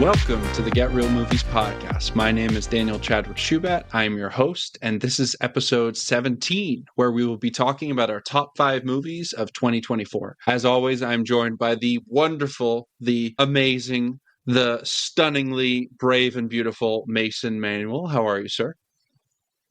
Welcome to the Get Real Movies podcast. My name is Daniel Chadwick Shubat. I am your host, and this is episode 17, where we will be talking about our top 5 movies of 2024. As always, I'm joined by the wonderful, the amazing, the stunningly brave and beautiful Mason Manuel. How are you, sir?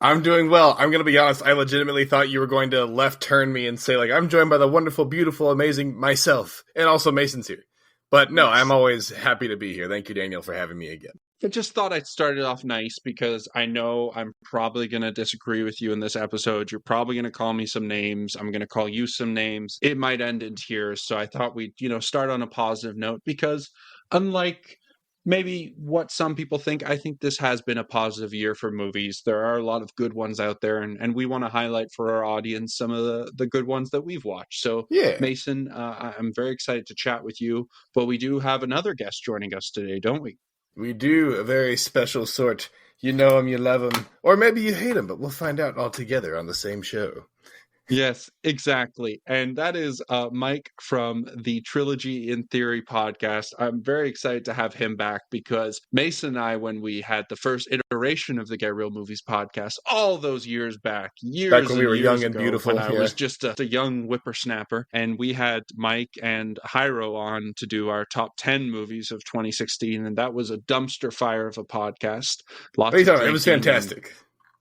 I'm doing well. I'm going to be honest. I legitimately thought you were going to left turn me and say, I'm joined by the wonderful, beautiful, amazing myself. And also Mason's here. But no, I'm always happy to be here. Thank you, Daniel, for having me again. I just thought I'd start it off nice because I know I'm probably going to disagree with you in this episode. You're probably going to call me some names. I'm going to call you some names. It might end in tears. So I thought we'd, start on a positive note because unlike maybe what some people think, I think this has been a positive year for movies. There are a lot of good ones out there, and we want to highlight for our audience some of the good ones that we've watched. So, yeah. Mason, I'm very excited to chat with you, but we do have another guest joining us today, don't we? We do, a very special sort. You know him, you love him, or maybe you hate him, but we'll find out all together on the same show. Yes, exactly. And that is Mike from the Trilogy in Theory podcast. I'm very excited to have him back because Mason and I, when we had the first iteration of the Get Real Movies podcast, all those years back when we were young and beautiful, when I was just a young whippersnapper, and we had Mike and Hyro on to do our top 10 movies of 2016, and that was a dumpster fire of a podcast. It was fantastic.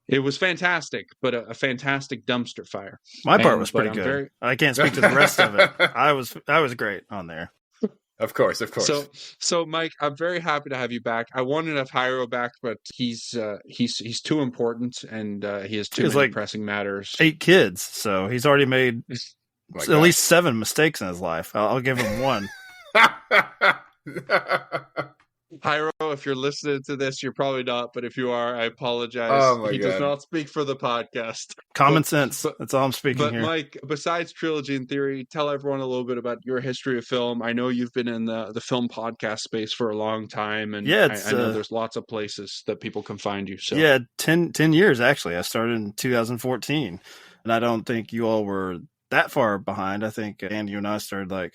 It was fantastic, but a fantastic dumpster fire. My part was pretty good. I can't speak to the rest of it. I was great on there. Of course. So Mike, I'm very happy to have you back. I wanted to have Hyro back, but he's too important and he has too many pressing matters. 8 kids, so he's already made at least 7 mistakes in his life. I'll give him one. Hyro, if you're listening to this, you're probably not, but if you are, I apologize. He does not speak for the podcast. Common sense. That's all I'm speaking here. But Mike, besides Trilogy in Theory, tell everyone a little bit about your history of film. I know you've been in the film podcast space for a long time, and I know there's lots of places that people can find you. So. Yeah, 10 years, actually. I started in 2014, and I don't think you all were that far behind. I think Andy and I started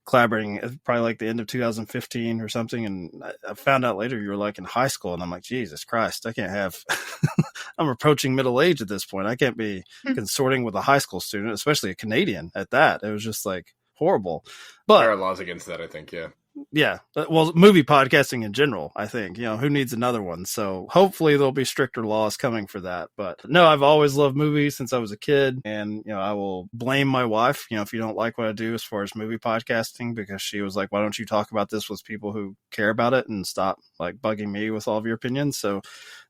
collaborating probably the end of 2015 or something, and I found out later you were in high school, and I'm like, Jesus Christ, I can't have I'm approaching middle age at this point. I can't be consorting with a high school student, especially a Canadian at that. It was just horrible. But there are laws against that, I think. Yeah. Well, movie podcasting in general, I think, who needs another one? So hopefully there'll be stricter laws coming for that. But no, I've always loved movies since I was a kid. And, I will blame my wife, if you don't like what I do as far as movie podcasting, because she was like, why don't you talk about this with people who care about it and stop bugging me with all of your opinions? So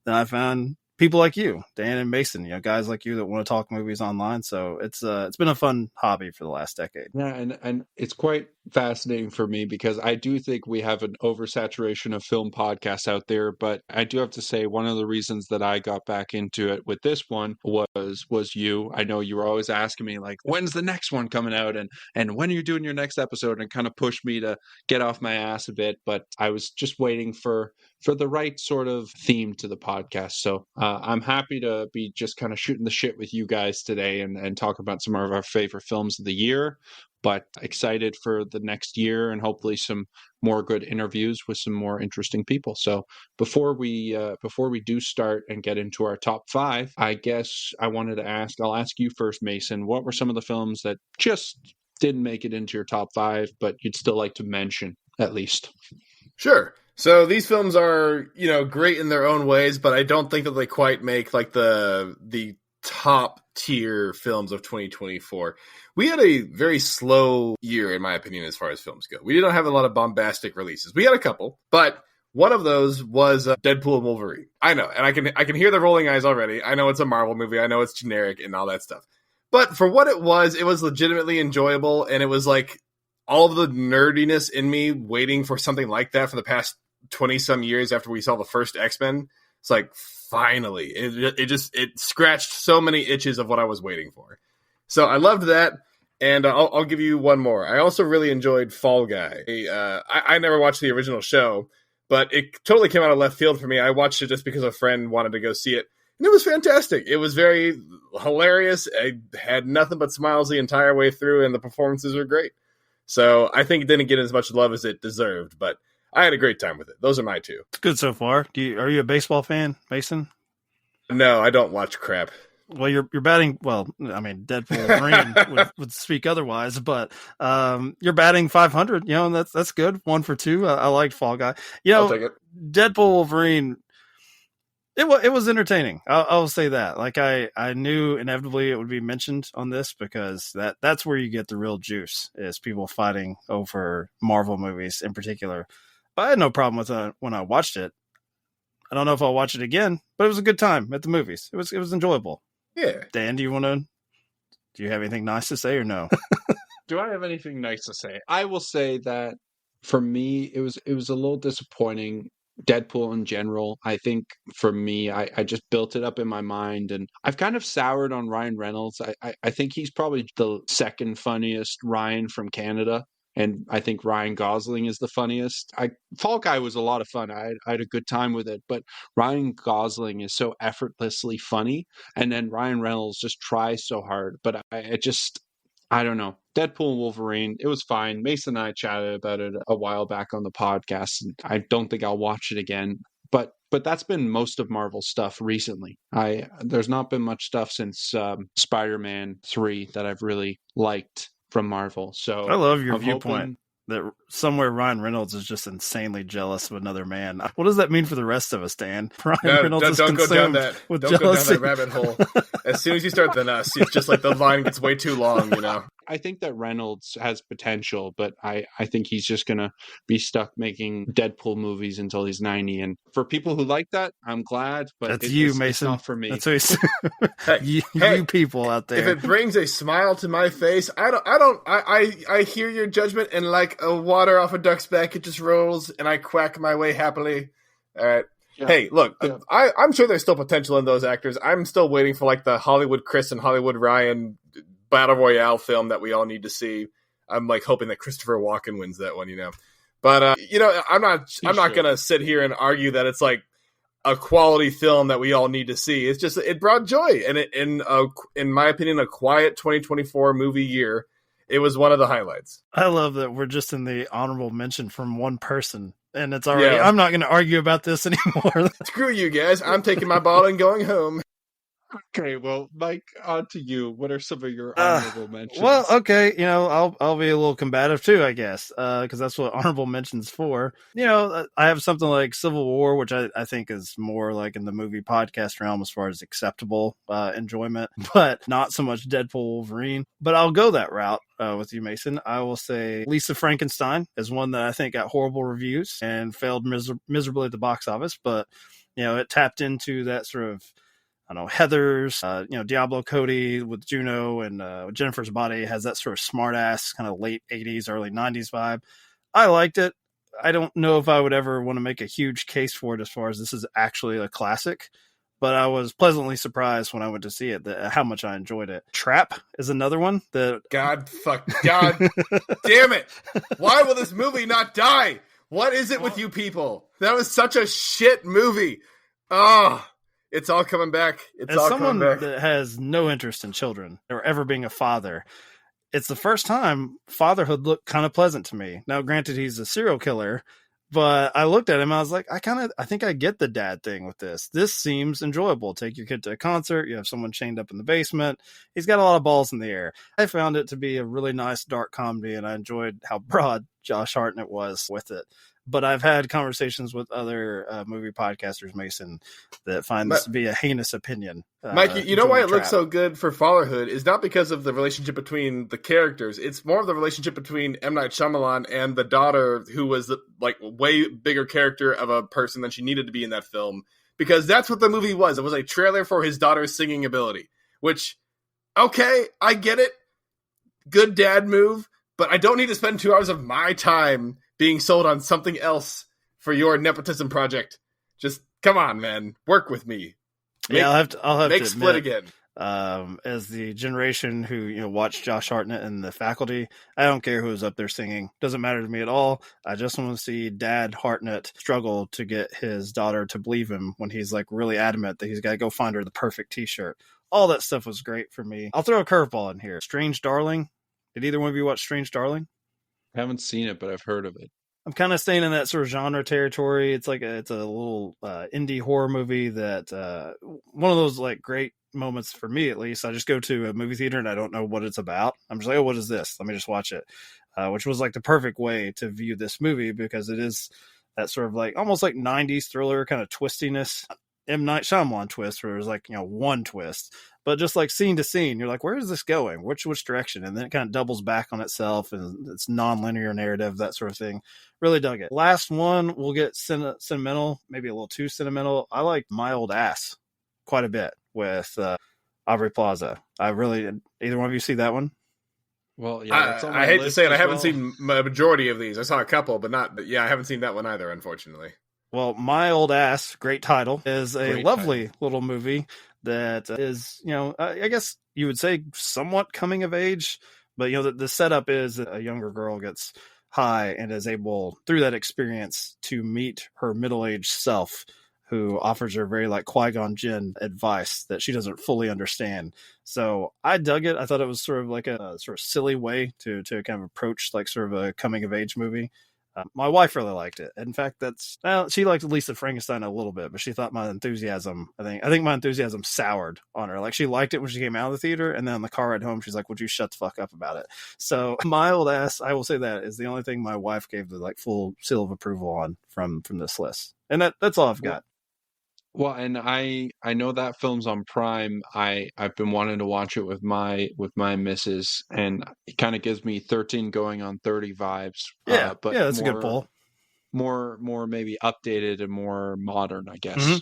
then I found people like you, Dan and Mason, guys like you that want to talk movies online. So it's been a fun hobby for the last decade. Yeah, and it's quite fascinating for me because I do think we have an oversaturation of film podcasts out there, but I do have to say one of the reasons that I got back into it with this one was you. I know you were always asking me when's the next one coming out and when are you doing your next episode, and kind of pushed me to get off my ass a bit, but I was just waiting for the right sort of theme to the podcast. So I'm happy to be just kind of shooting the shit with you guys today and talk about some of our favorite films of the year, but excited for the next year and hopefully some more good interviews with some more interesting people. So before we do start and get into our top 5, I guess I'll ask you first, Mason, what were some of the films that just didn't make it into your top 5, but you'd still like to mention at least? Sure. So these films are, great in their own ways, but I don't think that they quite make the top tier films of 2024. We had a very slow year, in my opinion, as far as films go. We didn't have a lot of bombastic releases. We had a couple, but one of those was Deadpool and Wolverine. I know, and I can hear the rolling eyes already. I know it's a Marvel movie. I know it's generic and all that stuff. But for what it was legitimately enjoyable, and it was all of the nerdiness in me waiting for something like that for the past 20-some years after we saw the first X-Men. It's finally. It scratched so many itches of what I was waiting for. So I loved that, and I'll give you one more. I also really enjoyed Fall Guy. I never watched the original show, but it totally came out of left field for me. I watched it just because a friend wanted to go see it, and it was fantastic. It was very hilarious. I had nothing but smiles the entire way through, and the performances were great. So I think it didn't get as much love as it deserved, but I had a great time with it. Those are my two. It's good so far. Are you a baseball fan, Mason? No, I don't watch crap. Well, you're batting. Well, I mean, Deadpool Wolverine would speak otherwise, but you're batting 500. You know, and that's good. 1 for 2. I liked Fall Guy. You know, I'll take it. Deadpool Wolverine. It was entertaining. I'll say that. Like I knew inevitably it would be mentioned on this because that's where you get the real juice is people fighting over Marvel movies in particular. But I had no problem with it when I watched it. I don't know if I'll watch it again, but it was a good time at the movies. It was enjoyable. Yeah. Dan, do you have anything nice to say or no? Do I have anything nice to say? I will say that for me, it was a little disappointing. Deadpool in general, I think for me, I just built it up in my mind, and I've kind of soured on Ryan Reynolds. I think he's probably the second funniest Ryan from Canada, and I think Ryan Gosling is the funniest. Fall Guy was a lot of fun. I had a good time with it, but Ryan Gosling is so effortlessly funny, and then Ryan Reynolds just tries so hard. But I don't know. Deadpool and Wolverine, it was fine. Mason and I chatted about it a while back on the podcast, and I don't think I'll watch it again. But that's been most of Marvel stuff recently. There's not been much stuff since Spider-Man 3 that I've really liked from Marvel. So I love your I'm viewpoint hoping... that somewhere Ryan Reynolds is just insanely jealous of another man. What does that mean for the rest of us, Dan? Ryan Reynolds is don't go down consumed that. with Don't jealousy. go down that rabbit hole. As soon as you start, then it's just like the line gets way too long, you know. I think that Reynolds has potential, but I think he's just going to be stuck making Deadpool movies until he's 90. And for people who like that, I'm glad, but That's you, it's Mason. not for me. That's what Hey, you people out there. If it brings a smile to my face, I hear your judgment, and like a water off a duck's back, it just rolls, and I quack my way happily. All right. Yeah. Hey, look, Yeah. I'm sure there's still potential in those actors. I'm still waiting for like the Hollywood Chris and Hollywood Ryan Battle Royale film that we all need to see. I'm like hoping that Christopher Walken wins that one, you know. But you know, I'm not gonna sit here and argue that it's like a quality film that we all need to see. It's just it brought joy, and in my opinion, a quiet 2024 movie year. It was one of the highlights. I love that we're just in the honorable mention from one person, and it's already. Yeah. I'm not going to argue about this anymore. Screw you guys! I'm taking my ball and going home. Okay, well, Mike, on to you. What are some of your honorable mentions? Well, okay, you know, I'll be a little combative too, I guess, because that's what honorable mentions for. You know, I have something like Civil War, which I think is more like in the movie podcast realm as far as acceptable enjoyment, but not so much Deadpool Wolverine. But I'll go that route with you, Mason. I will say Lisa Frankenstein is one that I think got horrible reviews and failed miserably at the box office, but you know, it tapped into that sort of, I don't know, Heather's, you know, Diablo Cody with Juno and Jennifer's Body has that sort of smart ass kind of late 80s, early 90s vibe. I liked it. I don't know if I would ever want to make a huge case for it as far as this is actually a classic, but I was pleasantly surprised when I went to see it how much I enjoyed it. Trap is another one that... God damn it. Why will this movie not die? What is it with you people? That was such a shit movie. Oh, it's all coming back. It's as all someone coming back. that has no interest in children or ever being a father, it's the first time fatherhood looked kind of pleasant to me. Now, granted, he's a serial killer, but I looked at him and I was like, I think I get the dad thing with this. This seems enjoyable. Take your kid to a concert. You have someone chained up in the basement. He's got a lot of balls in the air. I found it to be a really nice dark comedy, and I enjoyed how broad Josh Hartnett was with it. But I've had conversations with other movie podcasters, Mason, that find this to be a heinous opinion. Mike, you know why it looks so good for fatherhood is not because of the relationship between the characters. It's more of the relationship between M. Night Shyamalan and the daughter, who was the like way bigger character of a person than she needed to be in that film. Because that's what the movie was. It was a trailer for his daughter's singing ability. Which, okay, I get it. Good dad move. But I don't need to spend 2 hours of my time being sold on something else for your nepotism project. Just come on, man. Work with me. I'll have to make Split admit, again. As the generation who watched Josh Hartnett and The Faculty, I don't care who's up there singing. Doesn't matter to me at all. I just want to see Dad Hartnett struggle to get his daughter to believe him when he's like really adamant that he's got to go find her the perfect T-shirt. All that stuff was great for me. I'll throw a curveball in here. Strange Darling. Did either one of you watch Strange Darling? I haven't seen it, but I've heard of it. I'm kind of staying in that sort of genre territory. It's a little indie horror movie that one of those like great moments for me, at least. I just go to a movie theater and I don't know what it's about. I'm just like, oh, what is this? Let me just watch it. Which was like the perfect way to view this movie because it is that sort of like almost like 90s thriller kind of twistiness. M. Night Shyamalan twist where there's like, one twist, but just like scene to scene, you're like, where is this going? Which direction? And then it kind of doubles back on itself and it's non-linear narrative, that sort of thing. Really dug it. Last one, we'll get sentimental, maybe a little too sentimental. I like My Old Ass quite a bit with Aubrey Plaza. Either one of you see that one? Well, yeah, that's on my I hate to list say it. I as haven't well. seen a majority of these. I saw a couple, but I haven't seen that one either, unfortunately. Well, My Old Ass, great title, is a Great lovely title. little movie that is, I guess you would say somewhat coming of age, but, the setup is a younger girl gets high and is able, through that experience, to meet her middle-aged self, who offers her very like Qui-Gon Jinn advice that she doesn't fully understand. So I dug it. I thought it was sort of like a sort of silly way to kind of approach like sort of a coming of age movie. My wife really liked it. In fact, she liked Lisa Frankenstein a little bit, but she thought my enthusiasm, I think my enthusiasm soured on her. Like she liked it when she came out of the theater, and then on the car ride home, she's like, "Would you shut the fuck up about it?" So My Old Ass, I will say that is the only thing my wife gave the like full seal of approval on from this list, and that's all I've got. Well, and I know that film's on Prime. I've been wanting to watch it with my missus, and it kind of gives me 13 going on 30 vibes. Yeah, But that's a good pull. More maybe updated and more modern, I guess. Mm-hmm.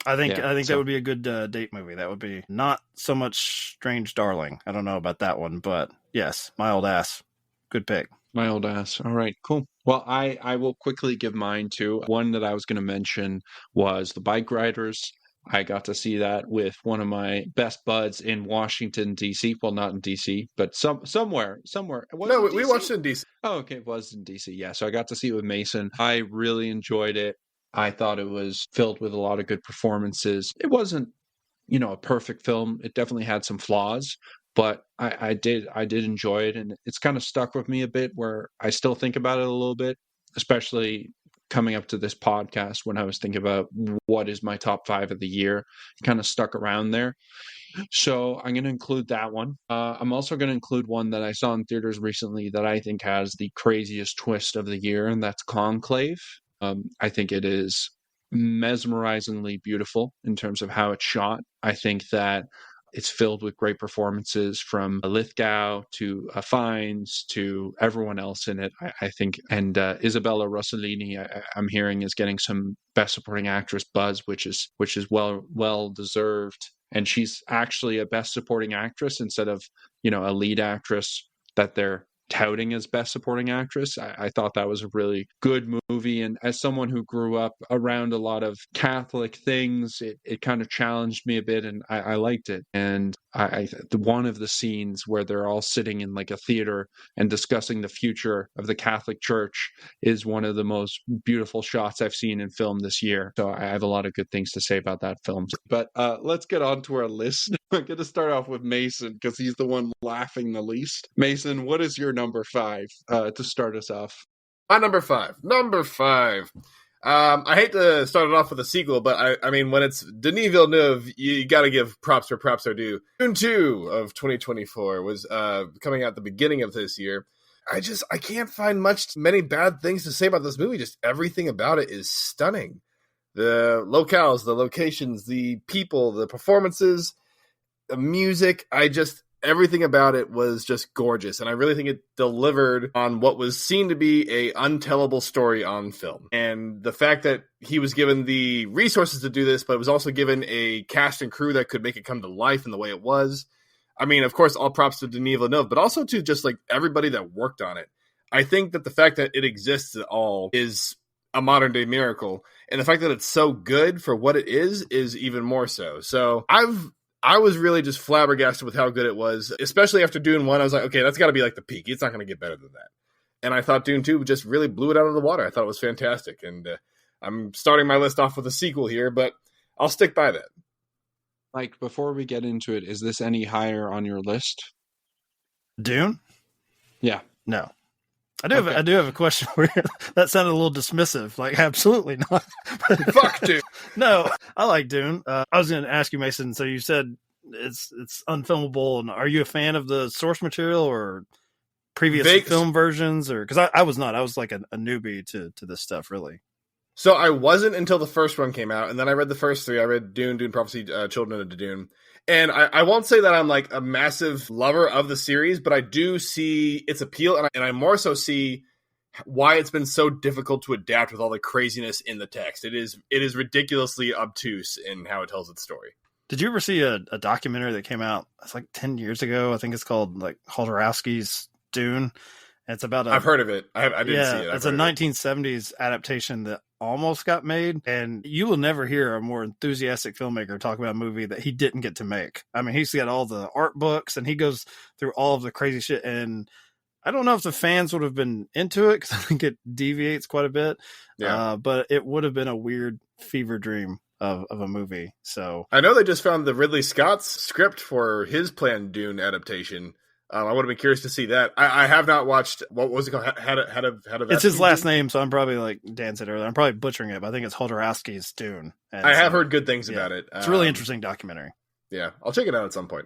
I think so that would be a good date movie. That would be not so much Strange Darling. I don't know about that one, but yes, My Old Ass, good pick. My Old Ass. All right, cool. Well, I will quickly give mine too. One that I was going to mention was The Bike Riders. I got to see that with one of my best buds in Washington, D.C. Well, not in D.C., but somewhere. No, we watched it in DC. Oh, okay, it was in D.C. Yeah, so I got to see it with Mason. I really enjoyed it. I thought it was filled with a lot of good performances. It wasn't, a perfect film. It definitely had some flaws, but I did enjoy it, and it's kind of stuck with me a bit where I still think about it a little bit, especially coming up to this podcast when I was thinking about what is my top 5 of the year. It kind of stuck around there. So I'm going to include that one. I'm also going to include one that I saw in theaters recently that I think has the craziest twist of the year, and that's Conclave. I think it is mesmerizingly beautiful in terms of how it's shot. I think that it's filled with great performances from Lithgow to Fiennes to everyone else in it, I think. And Isabella Rossellini, I'm hearing, is getting some Best Supporting Actress buzz, which is well deserved. And she's actually a Best Supporting Actress instead of, a lead actress that they're touting as Best Supporting Actress. I thought that was a really good movie, and as someone who grew up around a lot of Catholic things, it kind of challenged me a bit, and I liked it. And one of the scenes where they're all sitting in like a theater and discussing the future of the Catholic Church is one of the most beautiful shots I've seen in film this year. So I have a lot of good things to say about that film. But let's get on to our list. I'm going to start off with Mason because he's the one laughing the least. Mason, what is your number 5 to start us off? My number five. I hate to start it off with a sequel, but I mean, when it's Denis Villeneuve, you got to give props where props are due. Dune 2 of 2024 was coming out at the beginning of this year. I can't find many bad things to say about this movie. Just everything about it is stunning. The locales, the locations, the people, the performances, the music. Everything about it was just gorgeous, and I really think it delivered on what was seen to be a untellable story on film. And the fact that he was given the resources to do this, but was also given a cast and crew that could make it come to life in the way it was. I mean, of course, all props to Denis Villeneuve, but also to just like everybody that worked on it. I think that the fact that it exists at all is a modern day miracle, and the fact that it's so good for what it is even more so. So I was really just flabbergasted with how good it was, especially after Dune 1. I was like, okay, that's got to be like the peak. It's not going to get better than that. And I thought Dune 2 just really blew it out of the water. I thought it was fantastic. And I'm starting my list off with a sequel here, but I'll stick by that. Like, before we get into it, is this any higher on your list? Dune? Yeah. No. I do have a question for you. That sounded a little dismissive. Like, absolutely not. Fuck Dune. No, I like Dune. I was going to ask you, Mason. So you said it's unfilmable, and are you a fan of the source material or previous film versions? Or because I was not. I was like a newbie to this stuff, really. So I wasn't until the first one came out, and then I read the first three. I read Dune, Dune Prophecy, Children of Dune. And I won't say that I'm like a massive lover of the series, but I do see its appeal, and I more so see why it's been so difficult to adapt with all the craziness in the text. It is ridiculously obtuse in how it tells its story. Did you ever see a documentary that came out? It's like 10 years ago. I think it's called like Jodorowsky's Dune. It's about I've heard of it. I didn't see it. It's a 1970s adaptation that almost got made, and you will never hear a more enthusiastic filmmaker talk about a movie that he didn't get to make. I mean, he's got all the art books, and he goes through all of the crazy shit, and I don't know if the fans would have been into it, because I think it deviates quite a bit, but it would have been a weird fever dream of a movie. So I know they just found the Ridley Scott's script for his planned Dune adaptation. I would have been curious to see that. I have not watched, what was it called? How to it's his last name, so I'm probably, like Dan said earlier, I'm probably butchering it, but I think it's Jodorowsky's Dune. I have heard good things about it. It's a really interesting documentary. Yeah, I'll check it out at some point.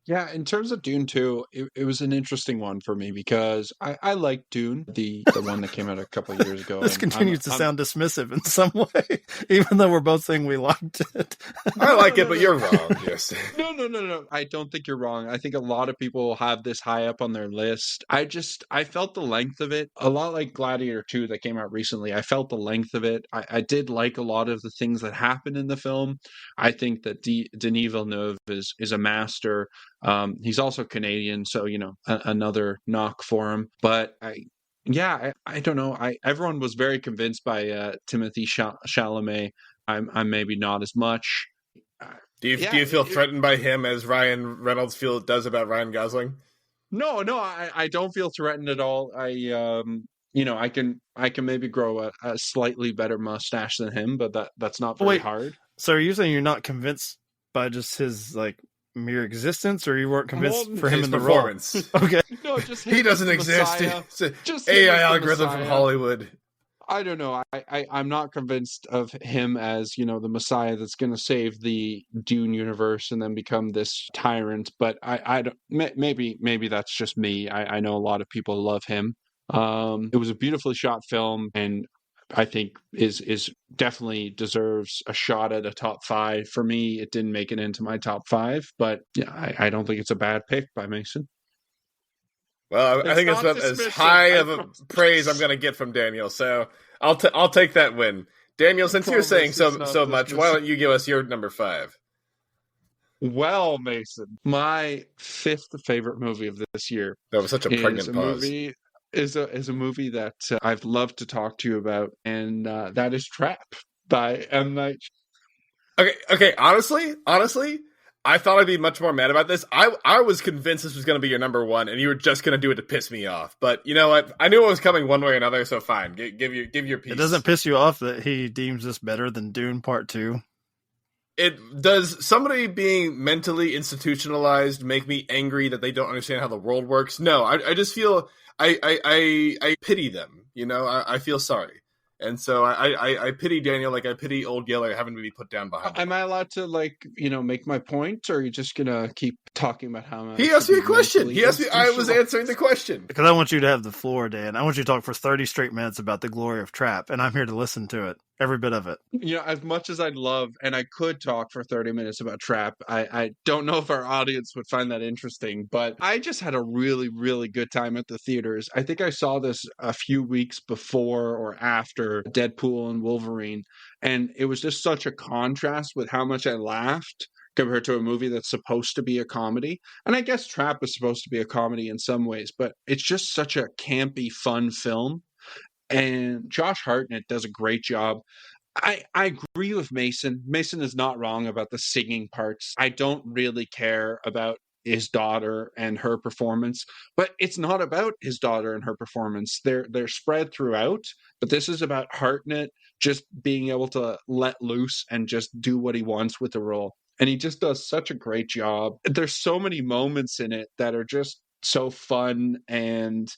Yeah, in terms of Dune 2, it was an interesting one for me because I like Dune, the one that came out a couple of years ago. This continues to sound dismissive in some way, even though we're both saying we liked it. I like it, but you're wrong. Yes. No. I don't think you're wrong. I think a lot of people have this high up on their list. I felt the length of it, a lot like Gladiator 2 that came out recently. I felt the length of it. I did like a lot of the things that happened in the film. I think that Denis Villeneuve is a master. He's also Canadian, so another knock for him. But I don't know. Everyone was very convinced by Timothée Chalamet. I'm maybe not as much. Do you feel threatened by him as Ryan Reynolds does about Ryan Gosling? No, I don't feel threatened at all. I can maybe grow a slightly better mustache than him, but that's not very hard. So are you saying you're not convinced by just his like mere existence, or you weren't convinced for him in the performance? Okay. No, just he doesn't exist. It's an AI algorithm from Hollywood. I don't know. I'm not convinced of him as, the Messiah that's going to save the Dune universe and then become this tyrant. But I don't, maybe that's just me. I know a lot of people love him. It was a beautifully shot film, and I think is definitely deserves a shot at a top 5. For me, it didn't make it into my top 5, but yeah, I don't think it's a bad pick by Mason. Well, I think it's about as high of a praise I'm going to get from Daniel, so I'll take that win. Daniel, since you're saying so much, why don't you give us your number 5? Well, Mason, my 5th favorite movie of this year. That was such a pregnant pause. Is a movie that I've loved to talk to you about, and that is Trap by M. Night. Okay. Honestly, I thought I'd be much more mad about this. I was convinced this was going to be your number 1, and you were just going to do it to piss me off. But you know what? I knew it was coming one way or another, so fine. Give your piece. It doesn't piss you off that he deems this better than Dune Part 2? It does. Somebody being mentally institutionalized make me angry that they don't understand how the world works? No, I just feel I pity them. I feel sorry. And so I pity Daniel like I pity old Yeller having to be put down behind him. Am I allowed to make my point, or are you just gonna keep talking about how much? He asked me a question. He asked me. I was answering the question because I want you to have the floor, Dan. I want you to talk for 30 straight minutes about the glory of Trap, and I'm here to listen to it. Every bit of it. As much as I'd love, and I could talk for 30 minutes about Trap, I don't know if our audience would find that interesting, but I just had a really, really good time at the theaters. I think I saw this a few weeks before or after Deadpool and Wolverine, and it was just such a contrast with how much I laughed compared to a movie that's supposed to be a comedy. And I guess Trap is supposed to be a comedy in some ways, but it's just such a campy, fun film. And Josh Hartnett does a great job. I agree with Mason. Mason is not wrong about the singing parts. I don't really care about his daughter and her performance, but it's not about his daughter and her performance. They're spread throughout, but this is about Hartnett just being able to let loose and just do what he wants with the role. And he just does such a great job. There's so many moments in it that are just so fun, and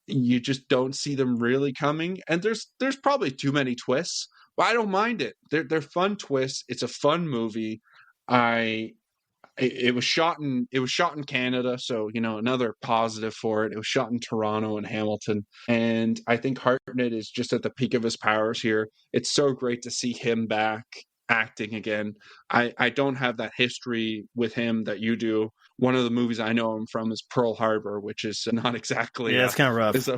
you just don't see them really coming. And there's probably too many twists, but I don't mind it. They're fun twists. It's a fun movie. I it was shot in Canada, so another positive for it. It was shot in Toronto and Hamilton, and I think Hartnett is just at the peak of his powers here. It's so great to see him back acting again. I don't have that history with him that you do. One of the movies I know him from is Pearl Harbor, which is not exactly it's kind of rough. Is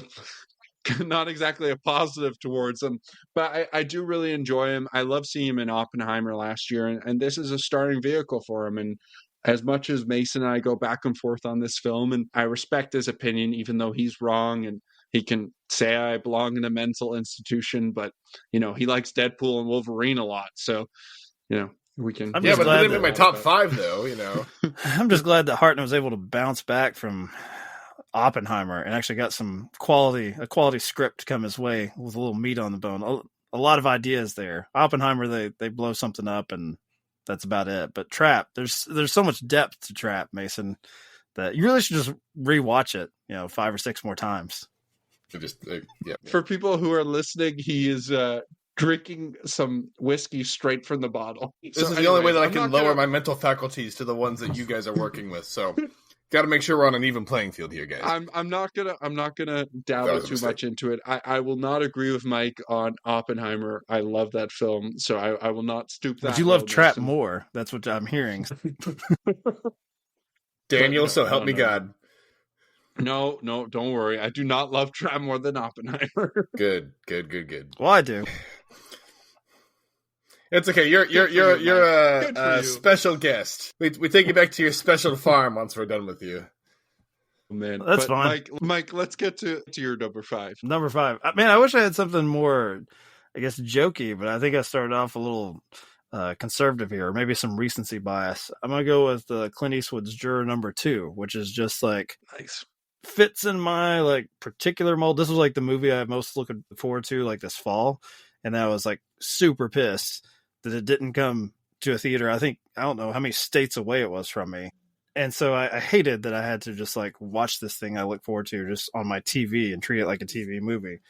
not exactly a positive towards him, but I do really enjoy him. I love seeing him in Oppenheimer last year, and this is a starring vehicle for him. And as much as Mason and I go back and forth on this film, and I respect his opinion, even though he's wrong, and he can say I belong in a mental institution, but he likes Deadpool and Wolverine a lot, so we can. But they didn't make my top 5 though. I'm just glad that Hartnett was able to bounce back from Oppenheimer and actually got a quality script come his way with a little meat on the bone. A lot of ideas there. Oppenheimer, they blow something up and that's about it. But Trap, there's so much depth to Trap, Mason, that you really should just rewatch it, 5 or 6 more times. For people who are listening, he is drinking some whiskey straight from the bottle. This is the only way that I can lower my mental faculties to the ones that you guys are working with. So got to make sure we're on an even playing field here, guys. I'm not gonna dabble too much into it. I will not agree with Mike on Oppenheimer. I love that film, so I will not stoop that. But you love Trap more. That's what I'm hearing. Daniel, so help me God. No, don't worry. I do not love Trap more than Oppenheimer. Good. Well, I do. It's okay. You're a special guest. We take you back to your special farm once we're done with you. Man, that's fine. Mike, let's get to your number 5. Number 5. Man, I wish I had something more, I guess, jokey, but I think I started off a little conservative here, or maybe some recency bias. I'm gonna go with Clint Eastwood's Juror No. 2, which is just like nice. Fits in my particular mold. This was the movie I most looking forward to this fall, and I was super pissed that it didn't come to a theater. I don't know how many states away it was from me. And so I hated that I had to just watch this thing I look forward to just on my TV and treat it like a TV movie.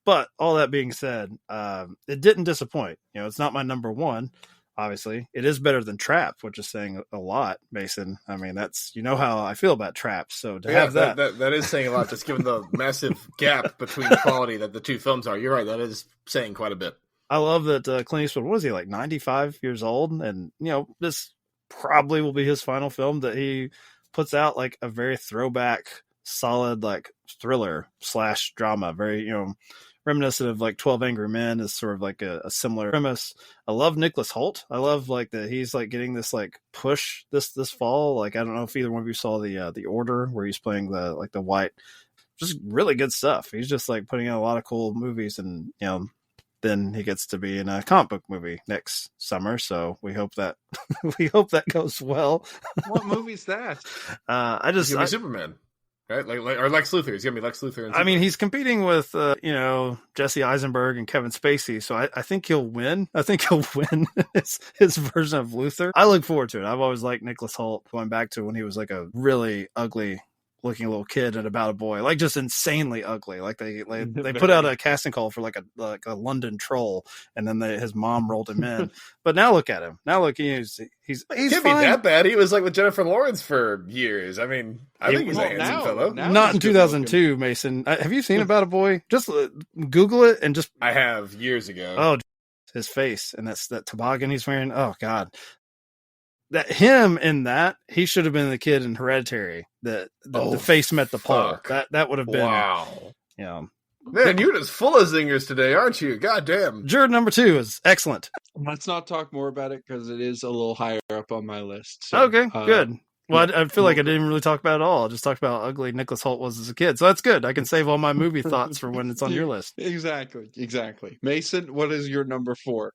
But all that being said, it didn't disappoint. It's not my number 1. Obviously, it is better than Trap, which is saying a lot, Mason. I mean, that's how I feel about Trap. So to have that is saying a lot, just given the massive gap between quality that the two films are. You're right, that is saying quite a bit. I love that Clint Eastwood, what is he, 95 years old? And, this probably will be his final film that he puts out, a very throwback, solid, thriller / drama. Very, reminiscent of 12 Angry Men is sort of a similar premise. I love Nicholas Hoult. I love that he's getting this push this fall. I don't know if either one of you saw the Order, where he's playing the white, just really good stuff. He's just putting out a lot of cool movies, and then he gets to be in a comic book movie next summer. So we hope that goes well. What movie's that? He's gonna be Superman. Right? Or Lex Luthor. He's going to be Lex Luthor. I mean, he's competing with, Jesse Eisenberg and Kevin Spacey. So I think he'll win. I think he'll win his version of Luthor. I look forward to it. I've always liked Nicholas Hoult, going back to when he was a really ugly looking little kid and About a Boy, just insanely ugly. They put out a casting call for a London troll, and then his mom rolled him in. But now look at him. Now look, he's can't be that bad. He was with Jennifer Lawrence for years. I mean, I think he's a handsome fellow. Not in 2002, looking. Mason. Have you seen About a Boy? Just Google it and just. I have years ago. Oh, his face and that toboggan he's wearing. Oh God. That him in that, he should have been the kid in Hereditary. The face met the pole. That would have been wow. Man, you're just full of zingers today, aren't you? God damn. Juror No. 2 is excellent. Let's not talk more about it because it is a little higher up on my list. So, okay, good. Well, I feel like I didn't really talk about it at all. I just talked about how ugly Nicholas Hoult was as a kid. So that's good. I can save all my movie thoughts for when it's on your list. Exactly. Mason, what is your number 4?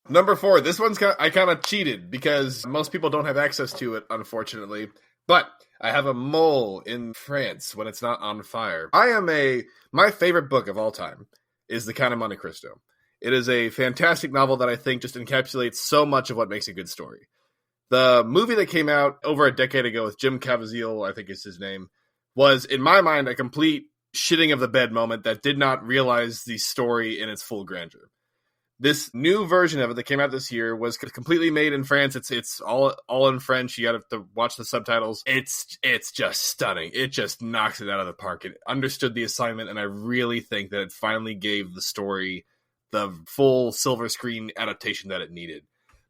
Number 4, this one's I kind of cheated because most people don't have access to it, unfortunately. But I have a mole in France when it's not on fire. My favorite book of all time is The Count of Monte Cristo. It is a fantastic novel that I think just encapsulates so much of what makes a good story. The movie that came out over a decade ago with Jim Caviezel, I think is his name, was, in my mind, a complete shitting of the bed moment that did not realize the story in its full grandeur. This new version of it that came out this year was completely made in France. It's all in French. You got to watch the subtitles. It's just stunning. It just knocks it out of the park. It understood the assignment, and I really think that it finally gave the story the full silver screen adaptation that it needed.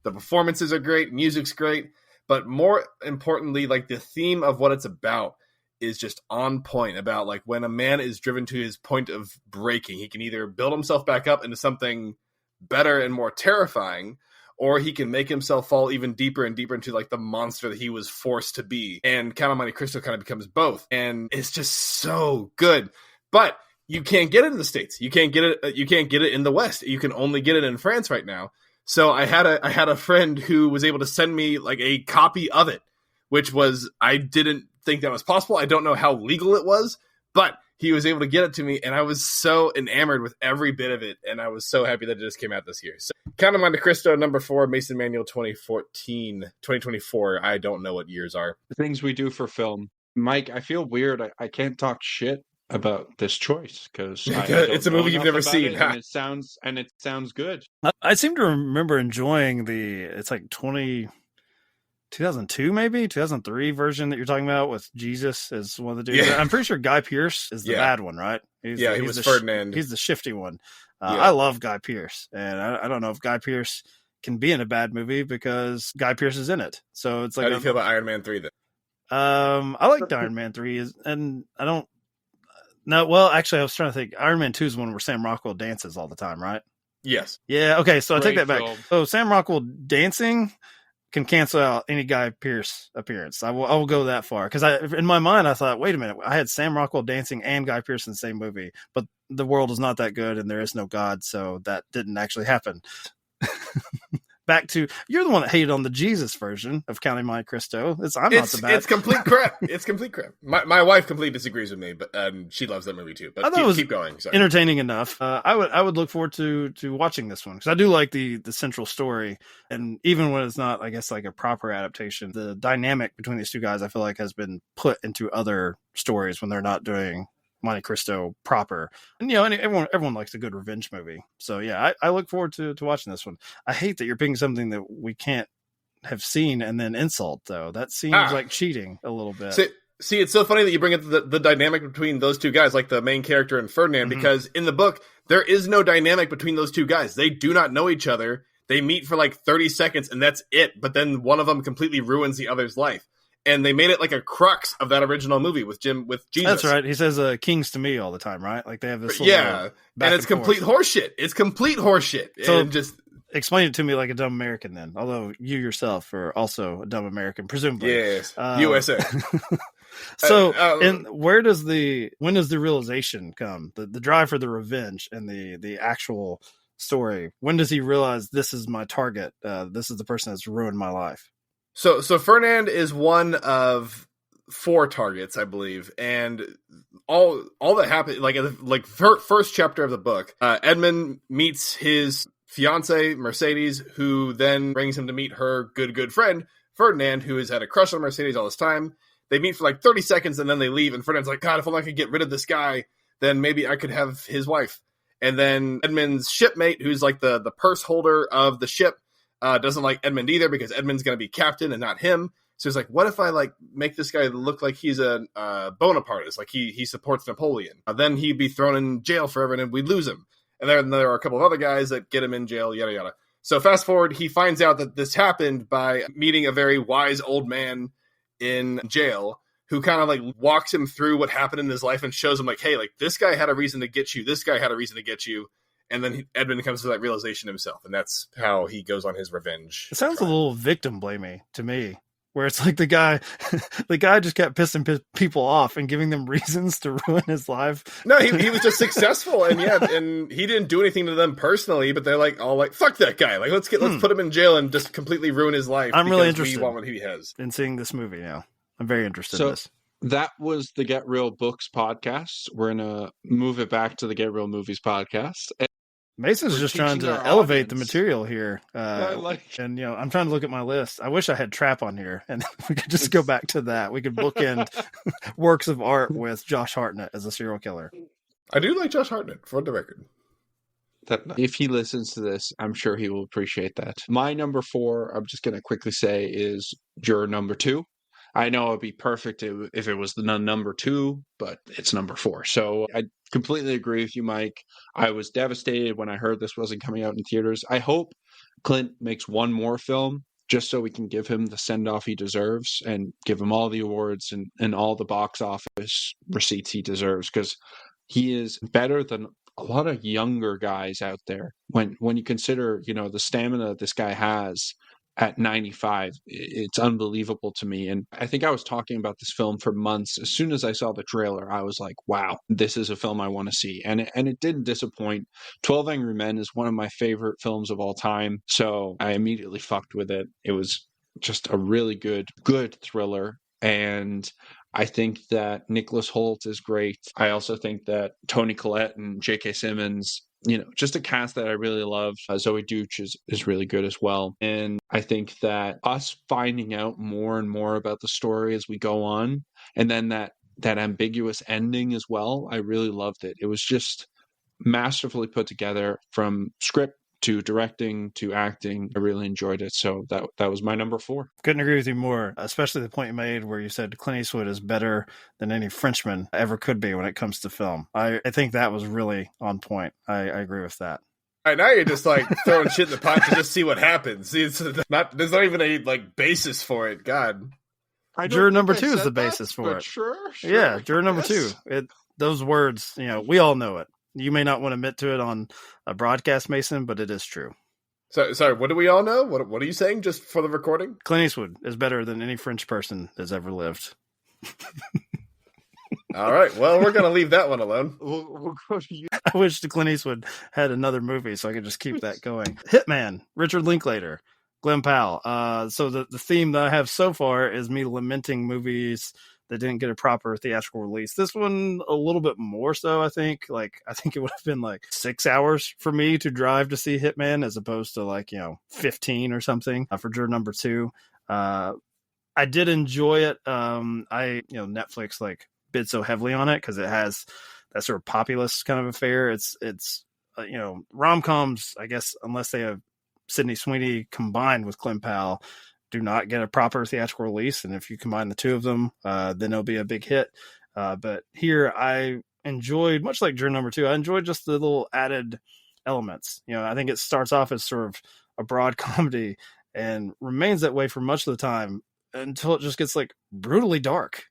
The performances are great, music's great, but more importantly, like the theme of what it's about is just on point about like when a man is driven to his point of breaking, he can either build himself back up into something better and more terrifying, or he can make himself fall even deeper and deeper into like the monster that he was forced to be. And Count on Monte Cristo kind of becomes both, and it's just so good. But you can't get it in the States. You can't get it. You can't get it in the West. You can only get it in France right now. So I had a friend who was able to send me like a copy of it, which was, I didn't think that was possible. I don't know how legal it was, but he was able to get it to me, and I was so enamored with every bit of it, and I was so happy that it just came out this year. So, Count on Monte Cristo, number 4, Mason Manuel 2024. I don't know what years are. The things we do for film. Mike, I feel weird. I can't talk shit about this choice because it's a movie you've never seen. And it sounds good. I seem to remember enjoying it's like 2002, maybe 2003 version that you're talking about with Jesus as one of the dudes. Yeah. I'm pretty sure Guy Pearce is the bad one, right? He was Ferdinand. He's the shifty one. I love Guy Pearce, and I don't know if Guy Pearce can be in a bad movie because Guy Pearce is in it. So it's like, how do you feel about Iron Man 3 then? I like Iron Man 3, and I don't. No, well, actually, I was trying to think. Iron Man 2 is one where Sam Rockwell dances all the time, right? Yes. Yeah. Okay. So I take that back. Film. So Sam Rockwell dancing can cancel out any Guy Pearce appearance. I will go that far because in my mind I thought, wait a minute, I had Sam Rockwell dancing and Guy Pearce in the same movie, but the world is not that good and there is no God, so that didn't actually happen. Back to, you're the one that hated on the Jesus version of Count on Monte Cristo. Not the bad. It's complete crap. It's complete crap. My wife completely disagrees with me, but she loves that movie too. But I thought it was keep going. Sorry. Entertaining enough. I would look forward to watching this one because I do like the central story, and even when it's not, I guess, like a proper adaptation, the dynamic between these two guys I feel like has been put into other stories when they're not doing Monte Cristo proper. And and everyone likes a good revenge movie. So yeah, I look forward to watching this one. I hate that you're picking something that we can't have seen and then insult, though. That seems like cheating a little bit. See, it's so funny that you bring up the dynamic between those two guys, like the main character and Ferdinand, because in the book there is no dynamic between those two guys. They do not know each other. They meet for like 30 seconds and that's it. But then one of them completely ruins the other's life. And they made it like a crux of that original movie with Jesus. That's right. He says "kings to me" all the time, right? Like they have this. And it's complete horseshit. It's complete horseshit. So and just explain it to me like a dumb American, then. Although you yourself are also a dumb American, presumably. Yes, USA. So, and when does the realization come? The drive for the revenge and the actual story. When does he realize this is my target? This is the person that's ruined my life. So Ferdinand is one of 4 targets, I believe, and all that happened, like first chapter of the book, Edmund meets his fiance Mercedes, who then brings him to meet her good friend Ferdinand, who has had a crush on Mercedes all this time. They meet for like 30 seconds and then they leave, and Ferdinand's like, God, if only I could get rid of this guy, then maybe I could have his wife. And then Edmund's shipmate, who's like the purse holder of the ship, doesn't like Edmund either because Edmund's going to be captain and not him. So he's like, what if I like make this guy look like he's a Bonapartist, like he supports Napoleon? Then he'd be thrown in jail forever and we'd lose him. And then there are a couple of other guys that get him in jail, yada, yada. So fast forward, he finds out that this happened by meeting a very wise old man in jail who kind of like walks him through what happened in his life and shows him like, hey, like this guy had a reason to get you. This guy had a reason to get you. And then Edmund comes to that realization himself, and that's how he goes on his revenge. It sounds a little victim blamey to me, where it's like the guy just kept pissing people off and giving them reasons to ruin his life. No, he was just successful, and and he didn't do anything to them personally, but they're like all like, fuck that guy, like let's put him in jail and just completely ruin his life. I'm really interested we want what he has in seeing this movie now. I'm very interested in this. That was the Get Real Books podcast. We're gonna move it back to the Get Real Movies podcast. Mason's We're just trying teaching to our elevate the audience. material here. I like- And, I'm trying to look at my list. I wish I had Trap on here, and we could just go back to that. We could bookend works of art with Josh Hartnett as a serial killer. I do like Josh Hartnett, for the record. If he listens to this, I'm sure he will appreciate that. My number 4, I'm just going to quickly say, is Juror Number 2. I know it'd be perfect if it was the number 2, but it's number 4. So I completely agree with you, Mike. I was devastated when I heard this wasn't coming out in theaters. I hope Clint makes one more film just so we can give him the send-off he deserves and give him all the awards and all the box office receipts he deserves, because he is better than a lot of younger guys out there. When you consider, the stamina this guy has at 95, it's unbelievable to me. And I think I was talking about this film for months. As soon as I saw the trailer, I was like, wow, this is a film I want to see. And it didn't disappoint. 12 Angry Men is one of my favorite films of all time. So I immediately fucked with it. It was just a really good thriller. And I think that Nicholas Hoult is great. I also think that Toni Collette and J.K. Simmons, just a cast that I really love. Zoe Deutch is really good as well. And I think that us finding out more and more about the story as we go on, and then that ambiguous ending as well, I really loved it. It was just masterfully put together, from script to directing to acting. I really enjoyed it. So that was my number 4. Couldn't agree with you more, especially the point you made where you said Clint Eastwood is better than any Frenchman ever could be when it comes to film. I think that was really on point. I agree with that. All right, now you're just like throwing shit in the pot to just see what happens. See, there's not even a basis for it. God. Juror Number 2 is the basis for it. Sure. Yeah, Juror Number Yes. 2. Those words, we all know it. You may not want to admit to it on a broadcast, Mason, but it is true. So, sorry, what do we all know? What are you saying, just for the recording? Clint Eastwood is better than any French person that's ever lived. All right, well, we're going to leave that one alone. We'll go to you. I wish the Clint Eastwood had another movie so I could just keep that going. Hitman, Richard Linklater, Glenn Powell. So the theme that I have so far is me lamenting movies that didn't get a proper theatrical release. This one a little bit more so, I think. I think it would have been 6 hours for me to drive to see Hitman, as opposed to 15 or something for Juror Number 2. I did enjoy it. Netflix bid so heavily on it because it has that sort of populist kind of affair. It's rom-coms, I guess, unless they have Sydney Sweeney combined with Glenn Powell, do not get a proper theatrical release. And if you combine the two of them, then it'll be a big hit. But here I enjoyed, much like Juror Number 2, I enjoyed just the little added elements. I think it starts off as sort of a broad comedy and remains that way for much of the time until it just gets brutally dark.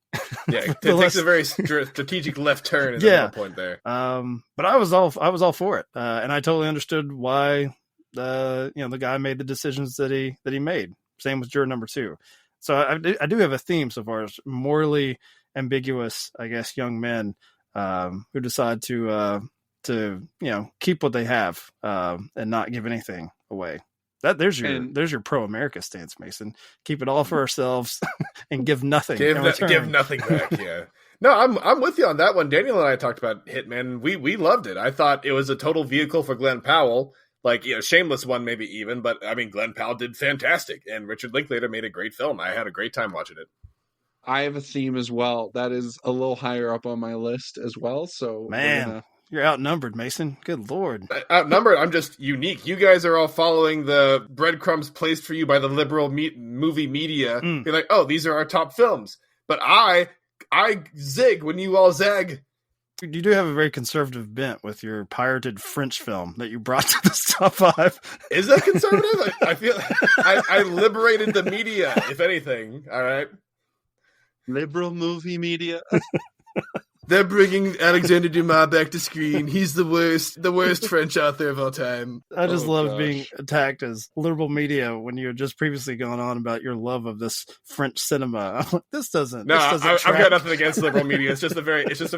Yeah, it takes a very strategic left turn at one point there. But I was all for it. And I totally understood why the guy made the decisions that he made. Same with Juror Number 2. So I do have a theme so far as morally ambiguous, I guess, young men who decide to keep what they have and not give anything away. There's your pro-America stance, Mason. Keep it all for ourselves and give nothing. Give nothing back. Yeah. No, I'm with you on that one. Daniel and I talked about Hitman. We loved it. I thought it was a total vehicle for Glenn Powell. Shameless one maybe even, but I mean, Glenn Powell did fantastic, and Richard Linklater made a great film. I had a great time watching it. I have a theme as well that is a little higher up on my list as well. So man, you're outnumbered, Mason. Good Lord. Outnumbered. I'm just unique. You guys are all following the breadcrumbs placed for you by the liberal movie media. Be like, oh, these are our top films. But I zig when you all zag. You do have a very conservative bent with your pirated French film that you brought to this top 5. Is that conservative? I feel I liberated the media, if anything. All right. Liberal movie media. They're bringing Alexander Dumas back to screen. He's the worst French author of all time. I just love being attacked as liberal media when you had just previously gone on about your love of this French cinema. I'm like, this doesn't. I've got nothing against liberal media. It's just a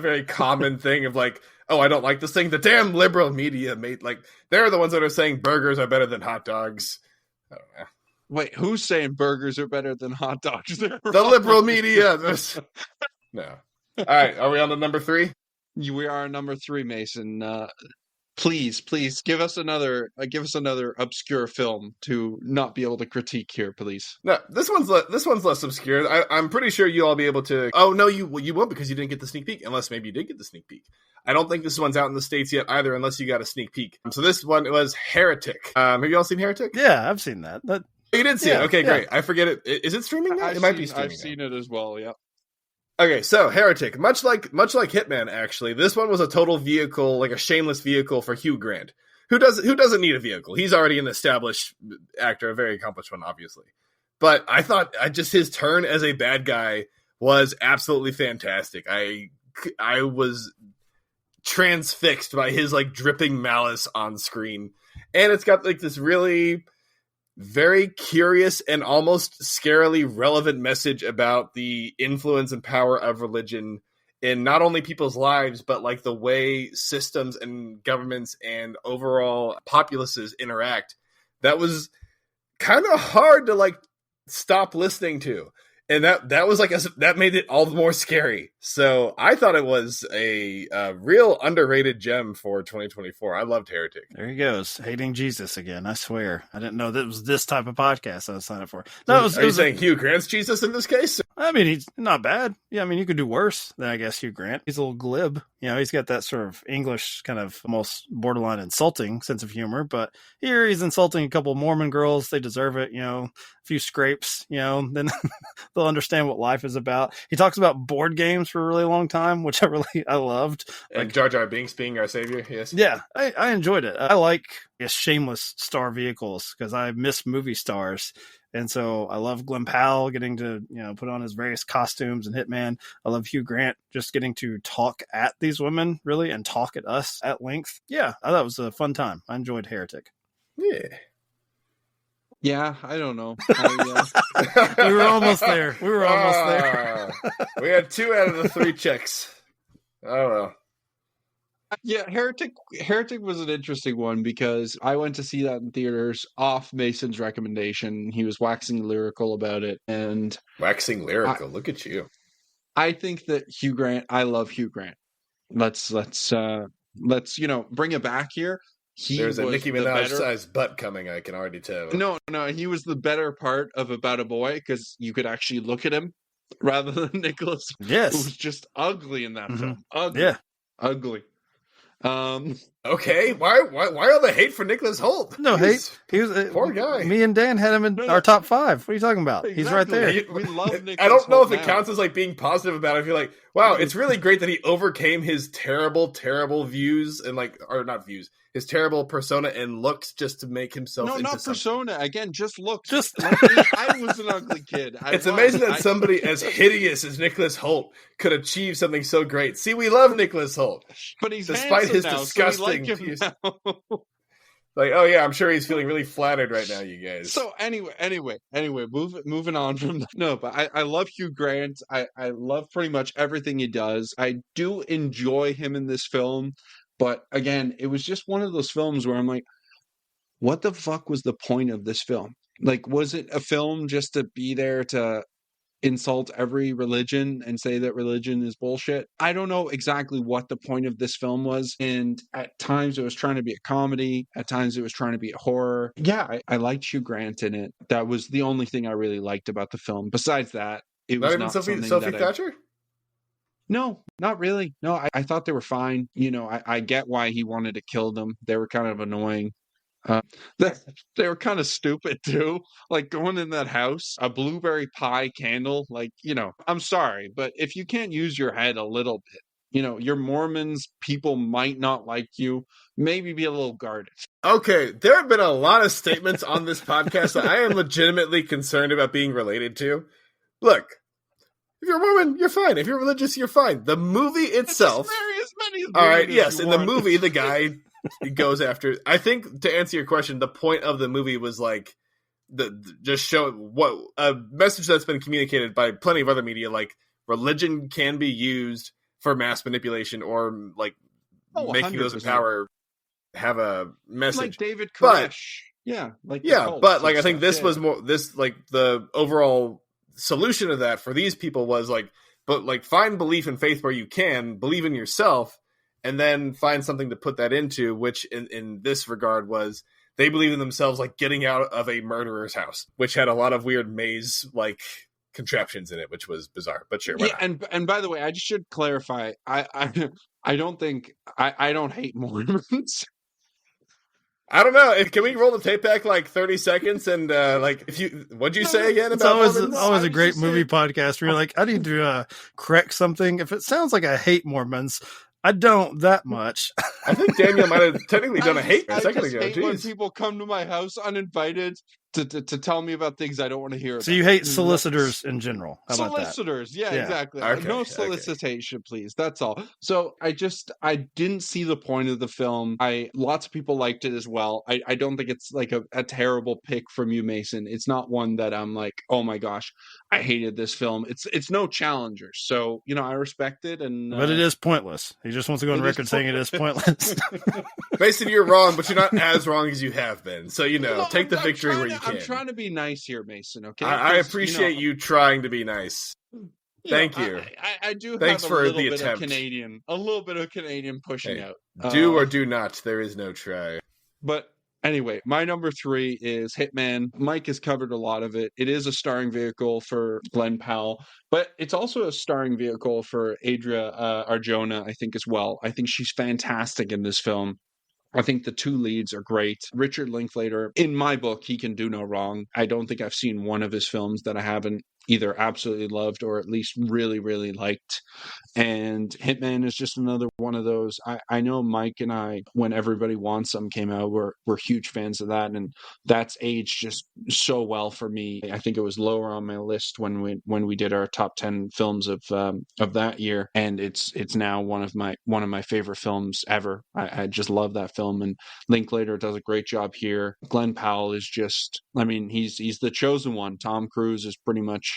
very common thing of oh, I don't like this thing. The damn liberal media made they're the ones that are saying burgers are better than hot dogs. I don't know. Wait, who's saying burgers are better than hot dogs? The liberal media. No. All right, are we on to number 3? We are number 3, Mason. Please give us another obscure film to not be able to critique here, please. No, this one's less obscure. I'm pretty sure you'll all be able to. Oh no, you won't because you didn't get the sneak peek. Unless maybe you did get the sneak peek. I don't think this one's out in the States yet either, unless you got a sneak peek. So this one was Heretic. Have you all seen Heretic? Yeah, I've seen that. You did see it. Okay, great. I forget it. Is it streaming now? It might be streaming. I've seen it as well. Yeah. Okay, so Heretic, much like Hitman, actually, this one was a total vehicle, like a shameless vehicle for Hugh Grant, who doesn't need a vehicle. He's already an established actor, a very accomplished one, obviously. But I thought just his turn as a bad guy was absolutely fantastic. I was transfixed by his like dripping malice on screen, and it's got like this really very curious and almost scarily relevant message about the influence and power of religion in not only people's lives, but like the way systems and governments and overall populaces interact. That was kind of hard to like stop listening to. And that was like that made it all the more scary. So I thought it was a real underrated gem for 2024. I loved Heretic. There he goes, hating Jesus again. I swear, I didn't know that was this type of podcast I was signing up for. No, are you saying Hugh Grant's Jesus in this case? I mean, he's not bad. Yeah, I mean, you could do worse than I guess Hugh Grant. He's a little glib. You know, he's got that sort of English kind of almost borderline insulting sense of humor. But here he's insulting a couple Mormon girls. They deserve it. You know, a few scrapes. You know, then they'll understand what life is about. He talks about board games for a really long time, which I loved. And like, Jar Jar Binks being our savior. Yes. Yeah, I enjoyed it. I like shameless star vehicles because I miss movie stars. And so I love Glenn Powell getting to, put on his various costumes and Hitman. I love Hugh Grant just getting to talk at these women, really, and talk at us at length. Yeah, I thought it was a fun time. I enjoyed Heretic. Yeah. Yeah, I don't know. We were almost there. We had 2 out of the 3 checks. Oh, well. Yeah, Heretic was an interesting one because I went to see that in theaters off Mason's recommendation. He was waxing lyrical about it, and waxing lyrical. Look at you. I think that Hugh Grant. I love Hugh Grant. Let's bring it back here. There's a Nicki Minaj-sized butt coming. I can already tell. No, he was the better part of About a Boy because you could actually look at him rather than Nicholas. Yes, who was just ugly in that film. Ugly. Yeah, ugly. Okay, why all the hate for Nicholas Hoult? No hate. He was poor guy. Me and Dan had him in our top 5. What are you talking about? Exactly. He's right there. We love Nicholas I don't know Hoult if it counts as like being positive about it. I feel like, wow, it's really great that he overcame his terrible views and his terrible persona and looks just to make himself into not something. persona. Again, just looks. Just I was an ugly kid. It's amazing that somebody as hideous as Nicholas Hoult could achieve something so great. See, we love Nicholas Hoult, but he's despite his now, disgusting. So we like him now. Like, oh yeah, I'm sure he's feeling really flattered right now, you guys. So anyway, moving on from that. No, but I love Hugh Grant. I love pretty much everything he does. I do enjoy him in this film, but again, it was just one of those films where I'm like, what the fuck was the point of this film? Like, was it a film just to be there to insult every religion and say that religion is bullshit? I don't know exactly what the point of this film was, and at times it was trying to be a comedy, at times it was trying to be a horror. Yeah, I liked Hugh Grant in it. That was the only thing I really liked about the film. Besides that, it was not Sophie Thatcher? No, not really. No, I thought they were fine. I get why he wanted to kill them. They were kind of annoying. They were kind of stupid too, like going in that house, a blueberry pie candle, I'm sorry, but if you can't use your head a little bit, you're Mormons, people might not like you, maybe be a little guarded. Okay, there have been a lot of statements on this podcast that I am legitimately concerned about being related to. Look, if you're a Mormon, you're fine. If you're religious, you're fine. The movie itself. As many all right, yes, in the movie, the guy goes after. I think to answer your question, the point of the movie was like just show what a message that's been communicated by plenty of other media, like religion can be used for mass manipulation or like making 100%. Those in power have a message. Like David Koresh. But like I think this was more the overall solution to that for these people was like, but like find belief and faith where you can, believe in yourself, and then find something to put that into, which in this regard was they believe in themselves like getting out of a murderer's house, which had a lot of weird maze like contraptions in it, which was bizarre. But sure, why Yeah, not? and by the way, I just should clarify. I don't think I don't hate Mormons. I don't know. Can we roll the tape back like 30 seconds and like if you what'd you say again It's about always Mormons? always I a was great just movie saying- podcast where you're like, I need to correct something. If it sounds like I hate Mormons, I don't that much. I think Daniel might have technically done a hate a I second just ago. hate when Jeez. people come to my house uninvited to tell me about things I don't want to hear about. So you hate solicitors in general. How about that? Solicitors, yeah, Yeah. exactly. Okay, No okay. solicitation, please. That's all. So I didn't see the point of the film. Lots of people liked it as well. I don't think it's like a terrible pick from you, Mason. It's not one that I'm like, oh my gosh, I hated this film. It's no challenger. So, I respect it, and But it is pointless. He just wants to go on It is record saying it is pointless. Mason, you're wrong, but you're not as wrong as you have been. So No, take the I'm victory trying where to- you can. I'm trying to be nice here, Mason. Okay, I 'Cause, appreciate you trying to be nice. Thank you. I do Thanks have for a little the bit attempt. a little bit of Canadian pushing Hey, out. Do or do not. There is no try. But anyway, my number 3 is Hitman. Mike has covered a lot of it. It is a starring vehicle for Glenn Powell, but it's also a starring vehicle for Adria Arjona, I think, as well. I think she's fantastic in this film. I think the two leads are great. Richard Linklater, in my book, he can do no wrong. I don't think I've seen one of his films that I haven't either absolutely loved or at least really, really liked. And Hitman is just another one of those. I know Mike and I, when Everybody Wants Some came out, we're huge fans of that, and that's aged just so well for me. I think it was lower on my list when we did our top 10 films of that year, and it's now one of my favorite films ever. I just love that film, and Linklater does a great job here. Glenn Powell is just, I mean, he's the chosen one. Tom Cruise has pretty much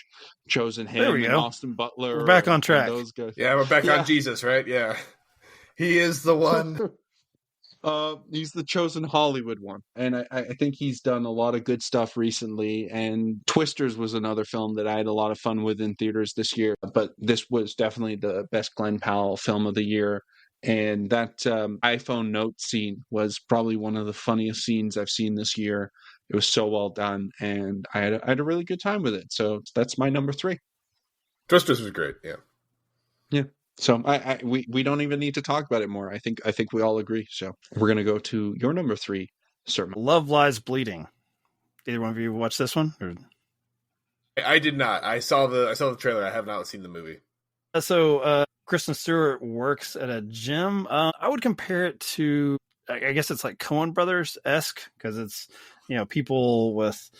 chosen him. There we and go. Austin Butler. We're back on and track. those guys. Yeah, we're back Yeah. on Jesus, right? Yeah. He is the one. He's the chosen Hollywood one, and I think he's done a lot of good stuff recently. And Twisters was another film that I had a lot of fun with in theaters this year, but this was definitely the best Glenn Powell film of the year. And that iPhone note scene was probably one of the funniest scenes I've seen this year. It was so well done, and I had a really good time with it. So that's my number 3. Twisters was great, yeah. Yeah. So we don't even need to talk about it more. I think we all agree. So we're gonna go to your number 3, sir. Love Lies Bleeding. Either one of you watch this one? Or... I did not. I saw the trailer. I have not seen the movie. So Kristen Stewart works at a gym. I would compare it to, I guess it's like Coen Brothers-esque, because it's, people with,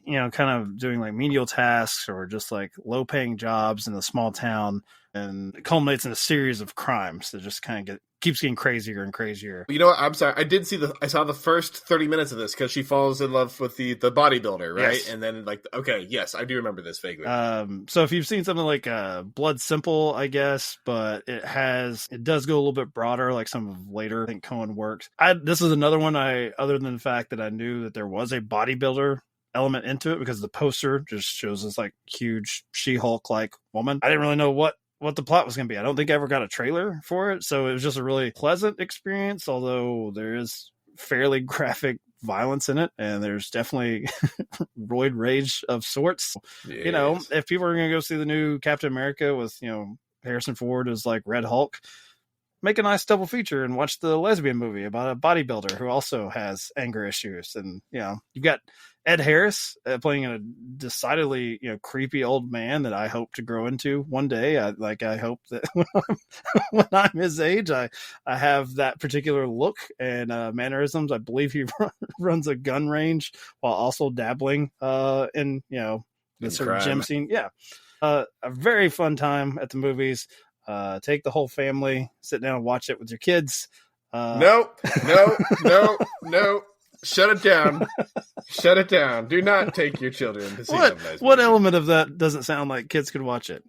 kind of doing like menial tasks or just like low paying jobs in a small town, and it culminates in a series of crimes that just kind of keeps getting crazier and crazier. You know what? I'm sorry. I saw the first 30 minutes of this because she falls in love with the bodybuilder, right? Yes. And then okay, yes, I do remember this vaguely. So if you've seen something like Blood Simple, I guess, but it does go a little bit broader, like some of later, I think Coen worked. This is another one other than the fact that I knew that there was a bodybuilder element into it, because the poster just shows this like huge She-Hulk like woman. I didn't really know what the plot was going to be. I don't think I ever got a trailer for it, so it was just a really pleasant experience, although there is fairly graphic violence in it, and there's definitely roid rage of sorts. Yes. If people are going to go see the new Captain America with, Harrison Ford as like Red Hulk, make a nice double feature and watch the lesbian movie about a bodybuilder who also has anger issues. And, you've got Ed Harris playing a decidedly, creepy old man that I hope to grow into one day. I hope that when I'm his age, I have that particular look and mannerisms. I believe he runs a gun range while also dabbling in, the sort of gym scene. Yeah. A very fun time at the movies. Take the whole family, sit down and watch it with your kids. No. Shut it down. Shut it down. Do not take your children to see What element of that doesn't sound like kids could watch it?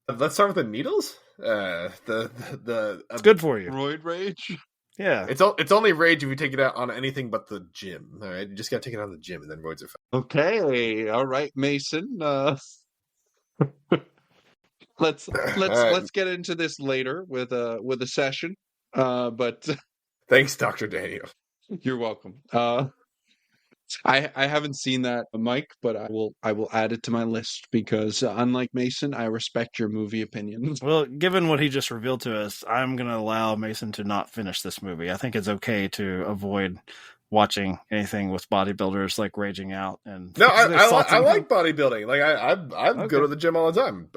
Let's start with the needles. It's good for you. Roid rage. Yeah. It's only rage if you take it out on anything but the gym. All right, you just got to take it out on the gym, and then roids are fine. Okay. All right, Mason. Let's get into this later with a session. But Thanks, Dr. Daniel. you're welcome. I haven't seen that, Mike, but I will add it to my list because unlike Mason, I respect your movie opinions. Well, given what he just revealed to us, I'm going to allow Mason to not finish this movie. I think it's okay to avoid watching anything with bodybuilders like raging out. And No, I like bodybuilding. Like I go to the gym all the time.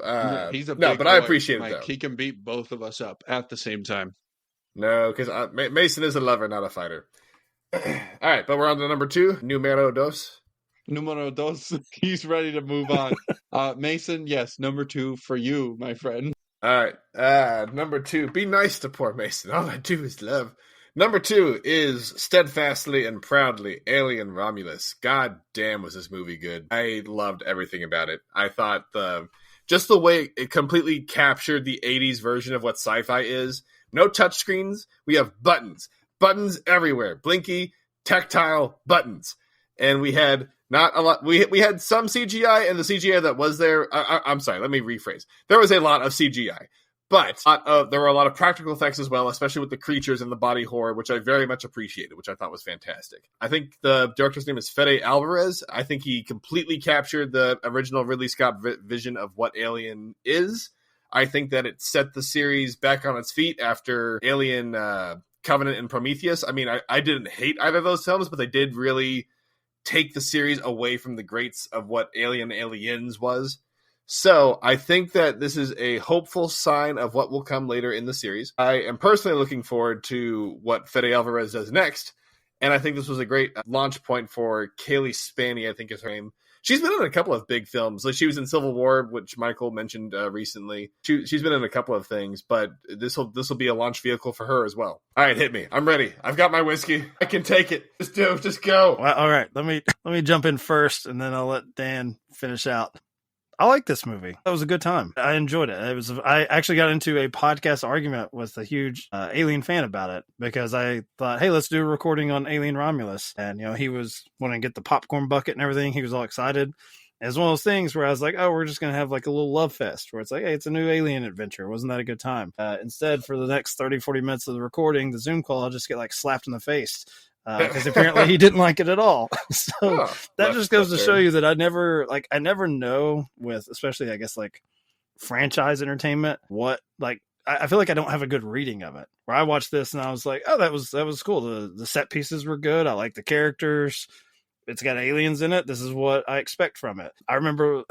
He's a big but boy, I appreciate Mike. it though. He can beat both of us up at the same time. No, because Mason is a lover, not a fighter. All right, but we're on to number 2, numero dos. Numero dos. He's ready to move on. Mason, yes, number 2 for you, my friend. All right, number 2. Be nice to poor Mason. All I do is love. Number 2 is Steadfastly and Proudly, Alien Romulus. God damn, was this movie good. I loved everything about it. I thought just the way it completely captured the 80s version of what sci-fi is. No touchscreens. We have buttons. Buttons everywhere. Blinky, tactile buttons. And we had not a lot. We had some CGI, and the CGI that was there, I'm sorry, let me rephrase. There was a lot of CGI. But there were a lot of practical effects as well, especially with the creatures and the body horror, which I very much appreciated, which I thought was fantastic. I think the director's name is Fede Alvarez. I think he completely captured the original Ridley Scott vision of what Alien is. I think that it set the series back on its feet after Alien Covenant and Prometheus. I mean, I didn't hate either of those films, but they did really take the series away from the greats of what Aliens was. So I think that this is a hopeful sign of what will come later in the series. I am personally looking forward to what Fede Alvarez does next. And I think this was a great launch point for Kaylee Spaney, I think is her name. She's been in a couple of big films. Like she was in Civil War, which Michael mentioned recently. She's been in a couple of things, but this will be a launch vehicle for her as well. All right, hit me. I'm ready. I've got my whiskey. I can take it. Just go. Well, all right, let me jump in first, and then I'll let Dan finish out. I like this movie. That was a good time. I enjoyed it. I actually got into a podcast argument with a huge Alien fan about it because I thought, hey, let's do a recording on Alien Romulus. And, he was wanting to get the popcorn bucket and everything. He was all excited. And it's one of those things where I was like, oh, we're just going to have like a little love fest where it's like, hey, it's a new Alien adventure. Wasn't that a good time? Instead, for the next 30, 40 minutes of the recording, the Zoom call, I'll just get like slapped in the face. Because apparently he didn't like it at all. So that just goes to show you that I never know with, especially I guess like franchise entertainment, what like I feel like I don't have a good reading of it. Where I watched this and I was like, oh, that was cool. The set pieces were good. I like the characters. It's got aliens in it. This is what I expect from it. I remember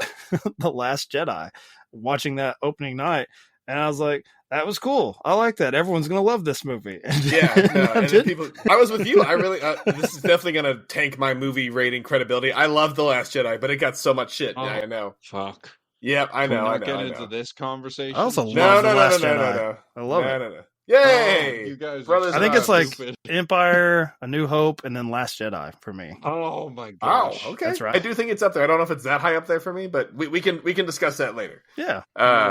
The Last Jedi, watching that opening night, and I was like, that was cool. I like that. Everyone's going to love this movie. I was with you. I really, this is definitely going to tank my movie rating credibility. I love The Last Jedi, but it got so much shit. Yeah, I know. Fuck. Yep, I know. We're not getting into this conversation. I also love The Last Jedi. No. I love it. No. Yay! You guys brothers. I think it's like stupid. Empire, A New Hope, and then Last Jedi for me. Oh my gosh! Oh, okay. That's right. I do think it's up there. I don't know if it's that high up there for me, but we can discuss that later. Yeah.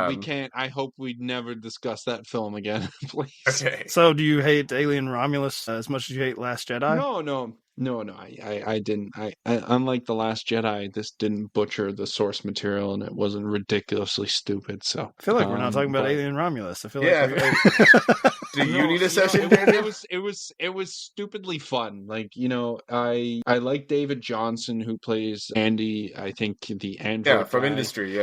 We can't. I hope we never discuss that film again, please. Okay. So, do you hate Alien Romulus as much as you hate Last Jedi? No. I didn't. I unlike The Last Jedi, this didn't butcher the source material, and it wasn't ridiculously stupid. So I feel like we're not talking about Alien Romulus. I feel like do you need a session? It was stupidly fun. Like I like David Johnson who plays Andy. I think the Android from guy. Industry.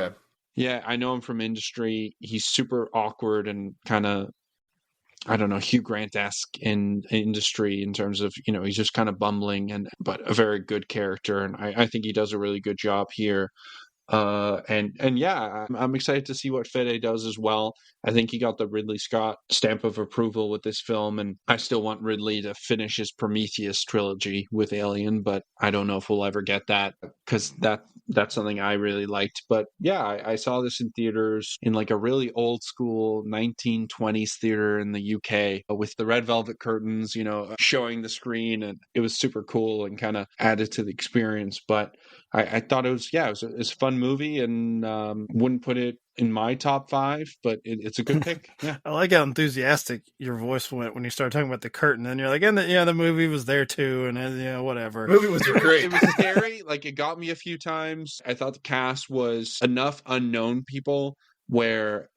Yeah, I know him from Industry. He's super awkward and kind of, I don't know, Hugh Grant-esque in Industry in terms of, he's just kind of bumbling but a very good character. And I think he does a really good job here. And yeah, I'm excited to see what Fede does as well. I think he got the Ridley Scott stamp of approval with this film, and I still want Ridley to finish his Prometheus trilogy with Alien, but I don't know if we'll ever get that because that's something I really liked. But yeah, I saw this in theaters in like a really old school 1920s theater in the UK with the red velvet curtains, showing the screen, and it was super cool and kind of added to the experience. But I thought it was a fun movie, and wouldn't put it in my top 5, but it's a good pick. Yeah, I like how enthusiastic your voice went when you started talking about the curtain, and you're like, and the movie was there too, and whatever. The movie was great. It was scary. Like it got me a few times. I thought the cast was enough unknown people where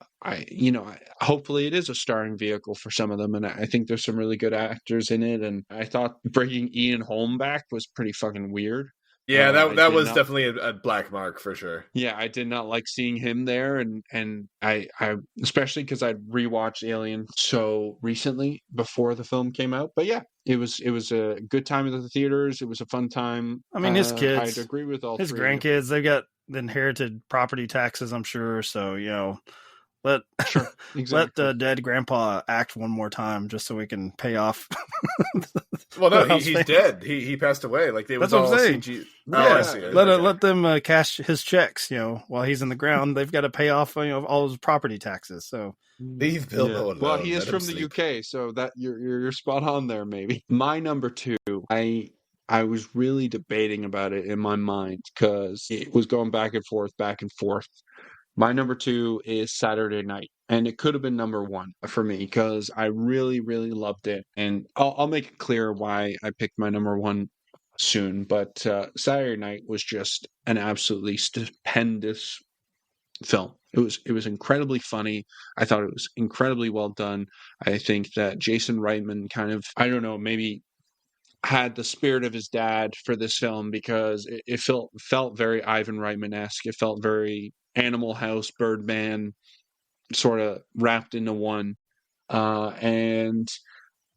hopefully it is a starring vehicle for some of them, and I think there's some really good actors in it. And I thought bringing Ian Holm back was pretty fucking weird. Yeah, I that did was not. definitely a black mark for sure. Yeah, I did not like seeing him there, and I especially because I'd rewatched Alien so recently before the film came out. But yeah, it was a good time at the theaters. It was a fun time. I mean, his I'd kids, agree with all his three of you. grandkids, they've got inherited property taxes, I'm sure. So, let Sure, exactly. let dead grandpa act one more time just so we can pay off. Well, no, he's dead. He passed away. Like That's what I'm saying. I see. Let them cash his checks. While he's in the ground, they've got to pay off all his property taxes. So leave Bill alone. Well, he is from the UK, so that you're spot on there. Maybe my number two. I was really debating about it in my mind because it was going back and forth, back and forth. My number two is Saturday Night, and it could have been number one for me because I really, really loved it. And I'll make it clear why I picked my number one soon. But Saturday Night was just an absolutely stupendous film. It was incredibly funny. I thought it was incredibly well done. I think that Jason Reitman kind of, I don't know, maybe had the spirit of his dad for this film because it felt very Ivan Reitman-esque. It felt very Animal House, Birdman, sort of wrapped into one. And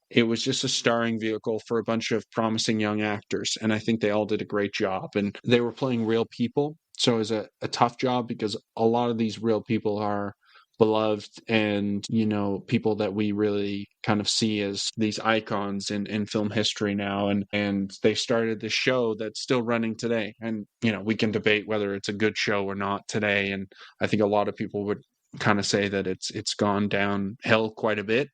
it was just a starring vehicle for a bunch of promising young actors. And I think they all did a great job. And they were playing real people. So it was a tough job because a lot of these real people are beloved and people that we really kind of see as these icons in film history now, and they started this show that's still running today, and we can debate whether it's a good show or not today, and I think a lot of people would kind of say that it's gone downhill quite a bit,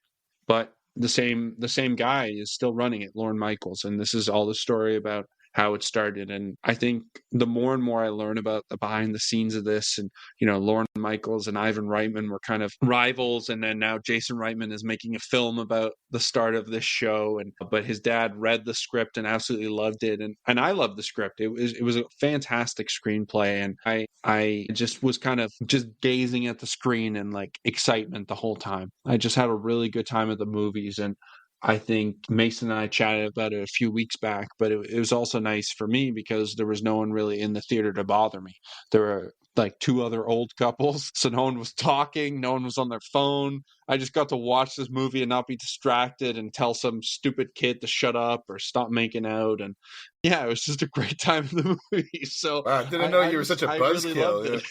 but the same guy is still running it, Lorne Michaels, and this is all the story about how it started. And I think the more and more I learn about the behind the scenes of this, and Lorne Michaels and Ivan Reitman were kind of rivals, and then now Jason Reitman is making a film about the start of this show, but his dad read the script and absolutely loved it, and I loved the script. It was a fantastic screenplay, and I just was kind of just gazing at the screen and like excitement the whole time. I just had a really good time at the movies, and I think Mason and I chatted about it a few weeks back, but it was also nice for me because there was no one really in the theater to bother me. There were like two other old couples, so no one was talking, no one was on their phone. I just got to watch this movie and not be distracted and tell some stupid kid to shut up or stop making out. And yeah, it was just a great time in the movie. So wow, I didn't know you were such a buzzkill. Really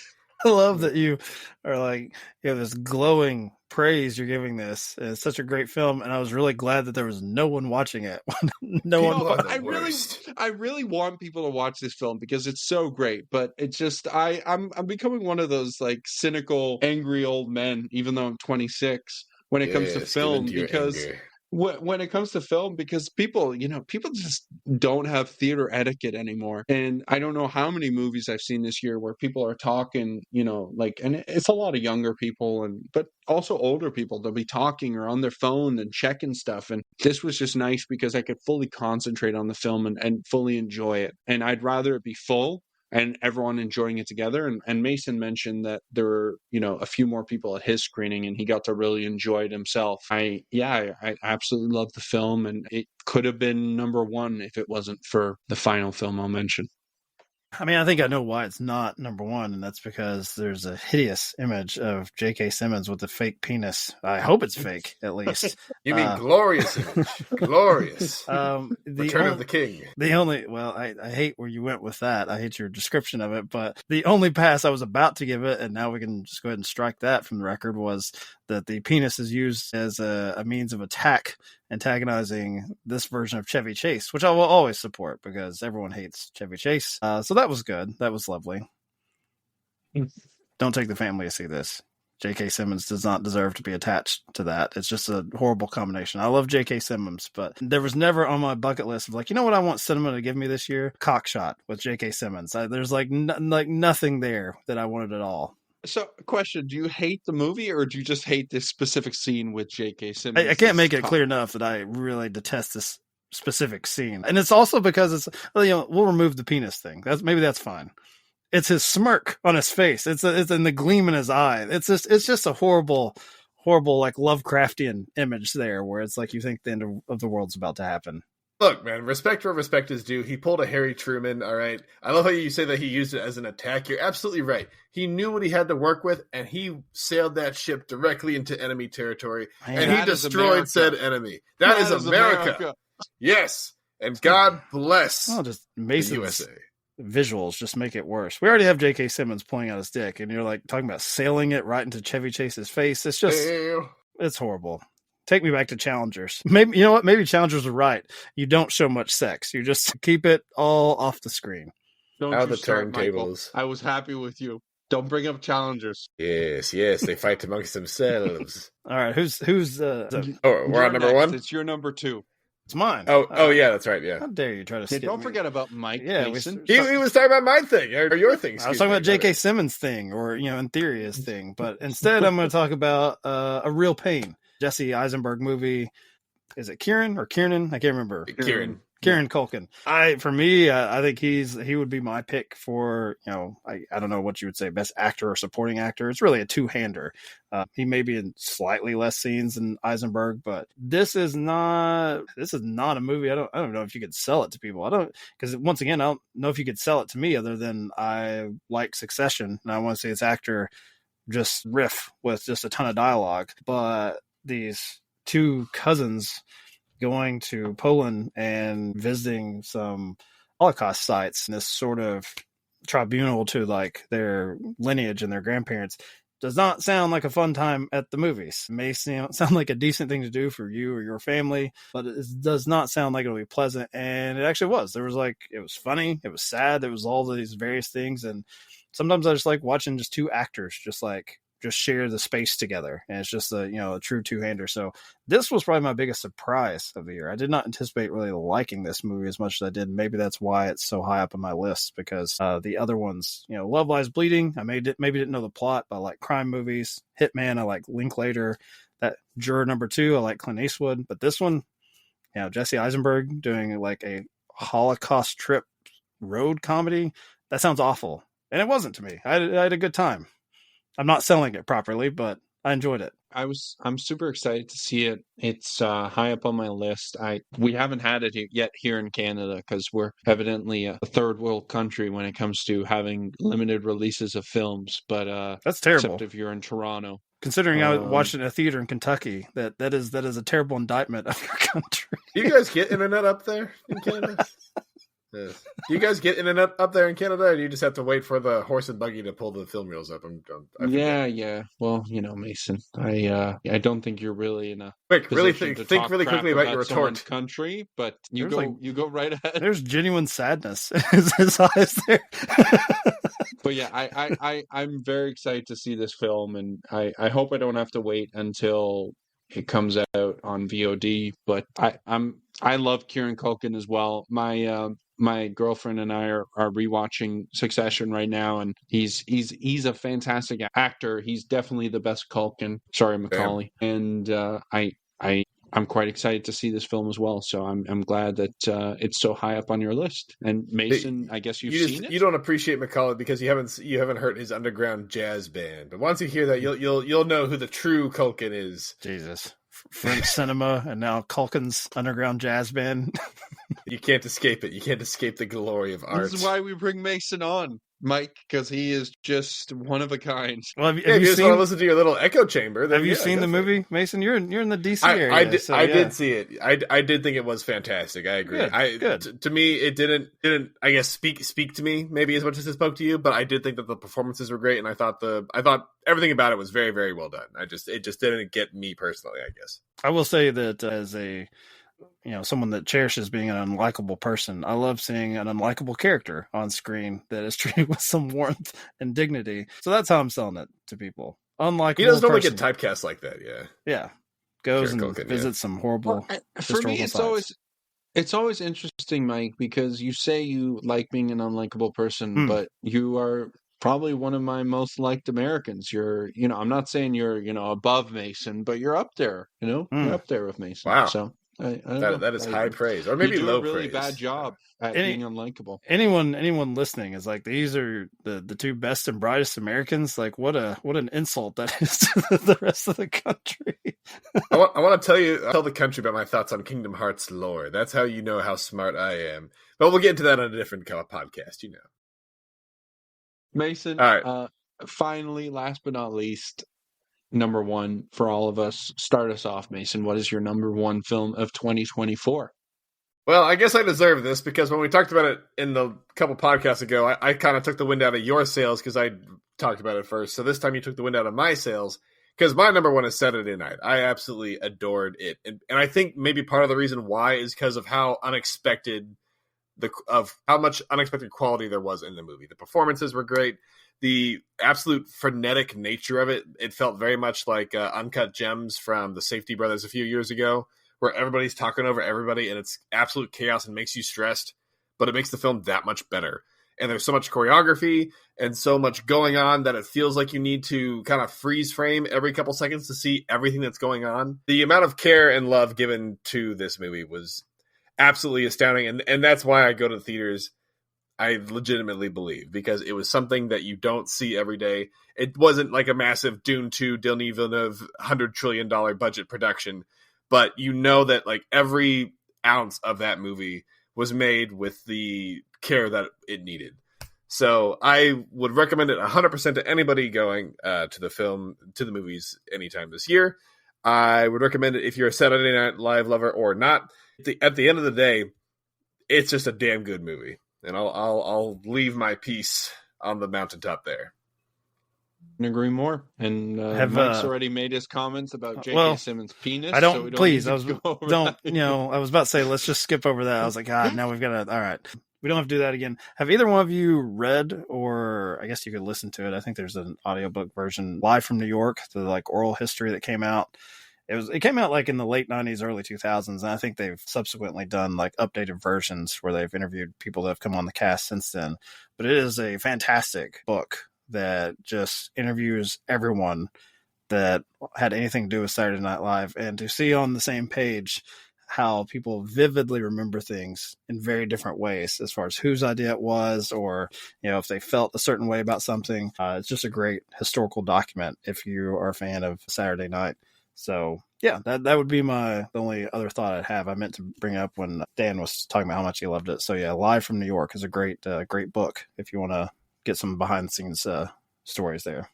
I love that you are like, this glowing praise you're giving this. It's such a great film, and I was really glad that there was no one watching it. I really want people to watch this film because it's so great, but it's just I'm becoming one of those like cynical, angry old men, even though I'm 26, when it comes to film, because when it comes to film, because people just don't have theater etiquette anymore. And I don't know how many movies I've seen this year where people are talking, and it's a lot of younger people, but also older people. They'll be talking or on their phone and checking stuff. And this was just nice because I could fully concentrate on the film and fully enjoy it. And I'd rather it be full and everyone enjoying it together. And Mason mentioned that there were, a few more people at his screening and he got to really enjoy it himself. I absolutely loved the film, and it could have been number one if it wasn't for the final film I'll mention. I mean, I think I know why it's not number one, and that's because there's a hideous image of J.K. Simmons with a fake penis. I hope it's fake, at least. You mean glorious image? Glorious. Return of the King. I hate where you went with that. I hate your description of it, but the only pass I was about to give it, and now we can just go ahead and strike that from the record, was that the penis is used as a means of attack, antagonizing this version of Chevy Chase, which I will always support because everyone hates Chevy Chase. So that was good. That was lovely. Don't take the family to see this. J.K. Simmons does not deserve to be attached to that. It's just a horrible combination. I love J.K. Simmons, but there was never on my bucket list of like, what I want cinema to give me this year? Cockshot with J.K. Simmons. There's like nothing there that I wanted at all. So, question, do you hate the movie or do you just hate this specific scene with J.K. Simmons? I can't make it clear enough that I really detest this specific scene. And it's also because we'll remove the penis thing. That's fine. it's his smirk on his face. It's in the gleam in his eye. It's just a horrible like Lovecraftian image there, where it's like you think the end of the world's about to happen. Look, man, respect where respect is due. He pulled a Harry Truman, all right? I love how you say that he used it as an attack. You're absolutely right. He knew what he had to work with, and he sailed that ship directly into enemy territory, and he destroyed said enemy. That is America. Yes, and God bless just Mason's the USA. Visuals just make it worse. We already have J.K. Simmons pulling out his dick, and you're like talking about sailing it right into Chevy Chase's face. It's just, it's horrible. Take me back to Challengers. Maybe, you know what? Maybe Challengers are right. You don't show much sex. You just keep it all off the screen. Don't Out you the start, turntables. Michael. I was happy with you. Don't bring up Challengers. Yes, they fight amongst themselves. All right, who's we're on number next. one? It's your number two. It's mine. Oh, yeah, that's right, yeah. How dare you try to skip Don't me. forget about Mike Mason. He was talking about my thing, or your thing. I was talking about J.K. Simmons' thing, or, in theory, his thing. But instead, I'm going to talk about A Real Pain. Jesse Eisenberg movie. Is it Kieran or Kiernan? I can't remember. Kieran Culkin. For me, I think he would be my pick for, I don't know what you would say, best actor or supporting actor. It's really a two-hander. He may be in slightly less scenes than Eisenberg, but this is not a movie. I don't know if you could sell it to people. Because once again, I don't know if you could sell it to me other than I like Succession and I want to see its actor just riff with just a ton of dialogue. But these two cousins going to Poland and visiting some Holocaust sites, and this sort of tribunal to like their lineage and their grandparents does not sound like a fun time at the movies. It may sound like a decent thing to do for you or your family, but it does not sound like it'll be pleasant. And it actually was. It was funny. It was sad. There was all these various things. And sometimes I just like watching just two actors just share the space together, and it's just a true two-hander. So this was probably my biggest surprise of the year. I did not anticipate really liking this movie as much as I did. Maybe that's why it's so high up on my list, because the other ones, Love Lies Bleeding, I maybe didn't know the plot, but I like crime movies. Hitman, I like Linklater. That Juror No. 2, I like Clint Eastwood. But this one, Jesse Eisenberg doing like a Holocaust trip road comedy, that sounds awful. And it wasn't to me. I had a good time. I'm not selling it properly, but I enjoyed it. I'm super excited to see it. It's high up on my list. We haven't had it yet here in Canada because we're evidently a third world country when it comes to having limited releases of films. But that's terrible. Except if you're in Toronto. Considering I watched it in a theater in Kentucky, that is a terrible indictment of your country. Do you guys get internet up there in Canada? Do you guys get internet up there in Canada, or do you just have to wait for the horse and buggy to pull the film reels up? Yeah. Well, Mason, I don't think you're really in a think really quickly about your retort. Country, but you go right ahead. There's genuine sadness in his eyes there. But yeah, I'm very excited to see this film, and I hope I don't have to wait until it comes out on VOD. But I love Kieran Culkin as well. My girlfriend and I are rewatching Succession right now, and he's a fantastic actor. He's definitely the best Culkin. Sorry, Macaulay. And I'm quite excited to see this film as well. So I'm glad that it's so high up on your list. And Mason, I guess you've seen it. You don't appreciate Macaulay because you haven't heard his underground jazz band. But once you hear that, you'll know who the true Culkin is. Jesus. French cinema and now Culkin's underground jazz band. You can't escape it. You can't escape the glory of art. This is why we bring Mason on, Mike, because he is just one of a kind. Well, have you just want to listen to your little echo chamber. Have you seen the movie, Mason? You're in the DC area. I did see it. I did think it was fantastic. I agree. Good. To me, it didn't I guess speak to me maybe as much as it spoke to you, but I did think that the performances were great, and I thought everything about it was very, very well done. It just didn't get me personally, I guess. I will say that as a someone that cherishes being an unlikable person, I love seeing an unlikable character on screen that is treated with some warmth and dignity. So that's how I'm selling it to people. Unlikable. He doesn't normally get typecast like that. Yeah. Goes and visits some horrible. For me, it's always interesting, Mike, because you say you like being an unlikable person, but you are probably one of my most liked Americans. You're, I'm not saying you're, above Mason, but you're up there. You're up there with Mason. Wow. So I don't know. That is high praise, or maybe you do low a really praise. bad job at being unlikable. Anyone listening is like, these are the two best and brightest Americans. Like, what an insult that is to the rest of the country. I want to tell the country about my thoughts on Kingdom Hearts lore. That's how you know how smart I am. But we'll get into that on a different podcast, you know. Mason, all right. Finally, last but not least, number one for all of us. Start us off, Mason. What is your number one film of 2024? Well, I guess I deserve this because when we talked about it in the couple podcasts ago, I kind of took the wind out of your sails because I talked about it first. So this time you took the wind out of my sails because my number one is Saturday Night. I absolutely adored it. And I think maybe part of the reason why is because of how unexpected how much unexpected quality there was in the movie. The performances were great. The absolute frenetic nature of it, it felt very much like Uncut Gems from the Safety Brothers a few years ago, where everybody's talking over everybody and it's absolute chaos and makes you stressed, but it makes the film that much better. And there's so much choreography and so much going on that it feels like you need to kind of freeze frame every couple seconds to see everything that's going on. The amount of care and love given to this movie was absolutely astounding. And that's why I go to the theaters. I legitimately believe, because it was something that you don't see every day. It wasn't like a massive Dune 2 Denis Villeneuve $100 trillion budget production, but you know that like every ounce of that movie was made with the care that it needed. So I would recommend it 100% to anybody going to the movies anytime this year. I would recommend it if you're a Saturday Night Live lover or not. At the end of the day, it's just a damn good movie. And I'll leave my piece on the mountaintop there. Couldn't agree more. And Mike's already made his comments about J.K. Simmons' penis. I don't. So we don't please, need I to was go over don't. that. You know, I was about to say let's just skip over that. I was like, God, now we've got to. All right, we don't have to do that again. Have either one of you read, or I guess you could listen to it? I think there's an audiobook version, Live from New York, the like oral history that came out. It came out like in the late 90s, early 2000s, and I think they've subsequently done like updated versions where they've interviewed people that have come on the cast since then. But it is a fantastic book that just interviews everyone that had anything to do with Saturday Night Live, and to see on the same page how people vividly remember things in very different ways as far as whose idea it was, or, you know, if they felt a certain way about something. It's just a great historical document if you are a fan of Saturday Night. So yeah, that would be the only other thought I'd have. I meant to bring up when Dan was talking about how much he loved it. So yeah, Live from New York is a great book if you want to get some behind the scenes stories there.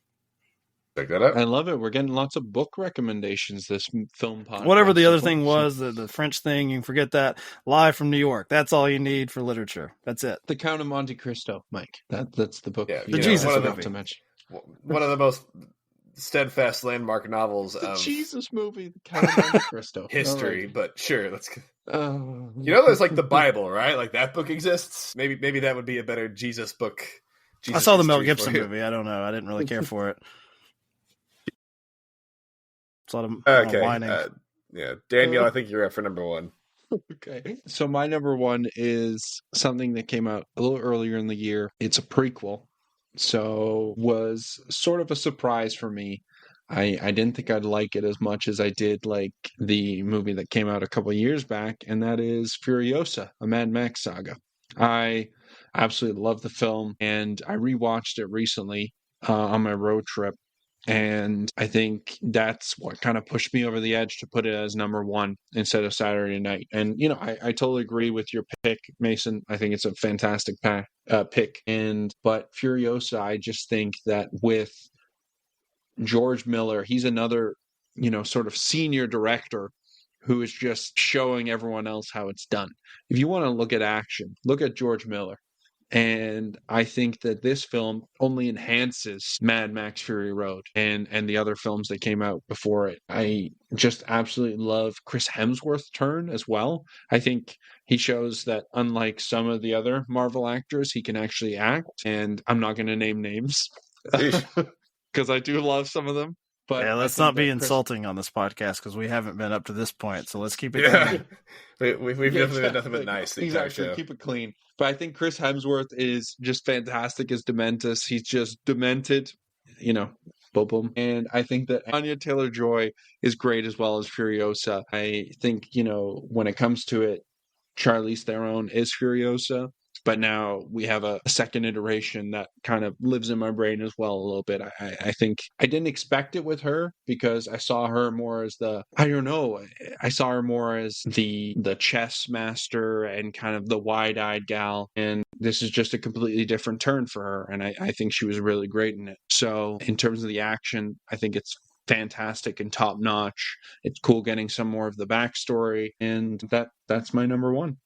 Check that out. I love it. We're getting lots of book recommendations this film podcast. Whatever the other thing was, the French thing, you can forget that. Live from New York. That's all you need for literature. That's it. The Count of Monte Cristo, Mike. That's the book. Yeah, the Jesus movie. To mention. One of the most steadfast landmark novels the of Jesus movie, The Count of Monte Cristo. history. Right. But sure, let's. You know, there's like the Bible, right? Like that book exists. Maybe that would be a better Jesus book. I saw the Mel Gibson movie. I don't know. I didn't really care for it. It's a lot of whining. Yeah, Daniel, I think you're up for number one. Okay. So my number one is something that came out a little earlier in the year. It's a prequel. So was sort of a surprise for me. I didn't think I'd like it as much as I did like the movie that came out a couple of years back, and that is Furiosa, a Mad Max saga. I absolutely love the film, and I rewatched it recently on my road trip. And I think that's what kind of pushed me over the edge to put it as number one instead of Saturday Night. And, you know, I totally agree with your pick, Mason. I think it's a fantastic pick. But Furiosa, I just think that with George Miller, he's another, you know, sort of senior director who is just showing everyone else how it's done. If you want to look at action, look at George Miller. And I think that this film only enhances Mad Max Fury Road and the other films that came out before it. I just absolutely love Chris Hemsworth's turn as well. I think he shows that unlike some of the other Marvel actors, he can actually act. And I'm not going to name names because I do love some of them. But yeah, let's not be insulting on this podcast because we haven't been up to this point. So let's keep it clean. We've definitely been nothing but nice. Exactly. Keep it clean. But I think Chris Hemsworth is just fantastic as Dementus. He's just demented, you know, boom, boom. And I think that Anya Taylor-Joy is great as well as Furiosa. I think, when it comes to it, Charlize Theron is Furiosa, but now we have a second iteration that kind of lives in my brain as well a little bit. I think I didn't expect it with her because I saw her more as I don't know, I saw her more as the chess master and kind of the wide-eyed gal, and this is just a completely different turn for her, and I think she was really great in it. So in terms of the action, I think it's fantastic and top notch. It's cool getting some more of the backstory, and that's my number one.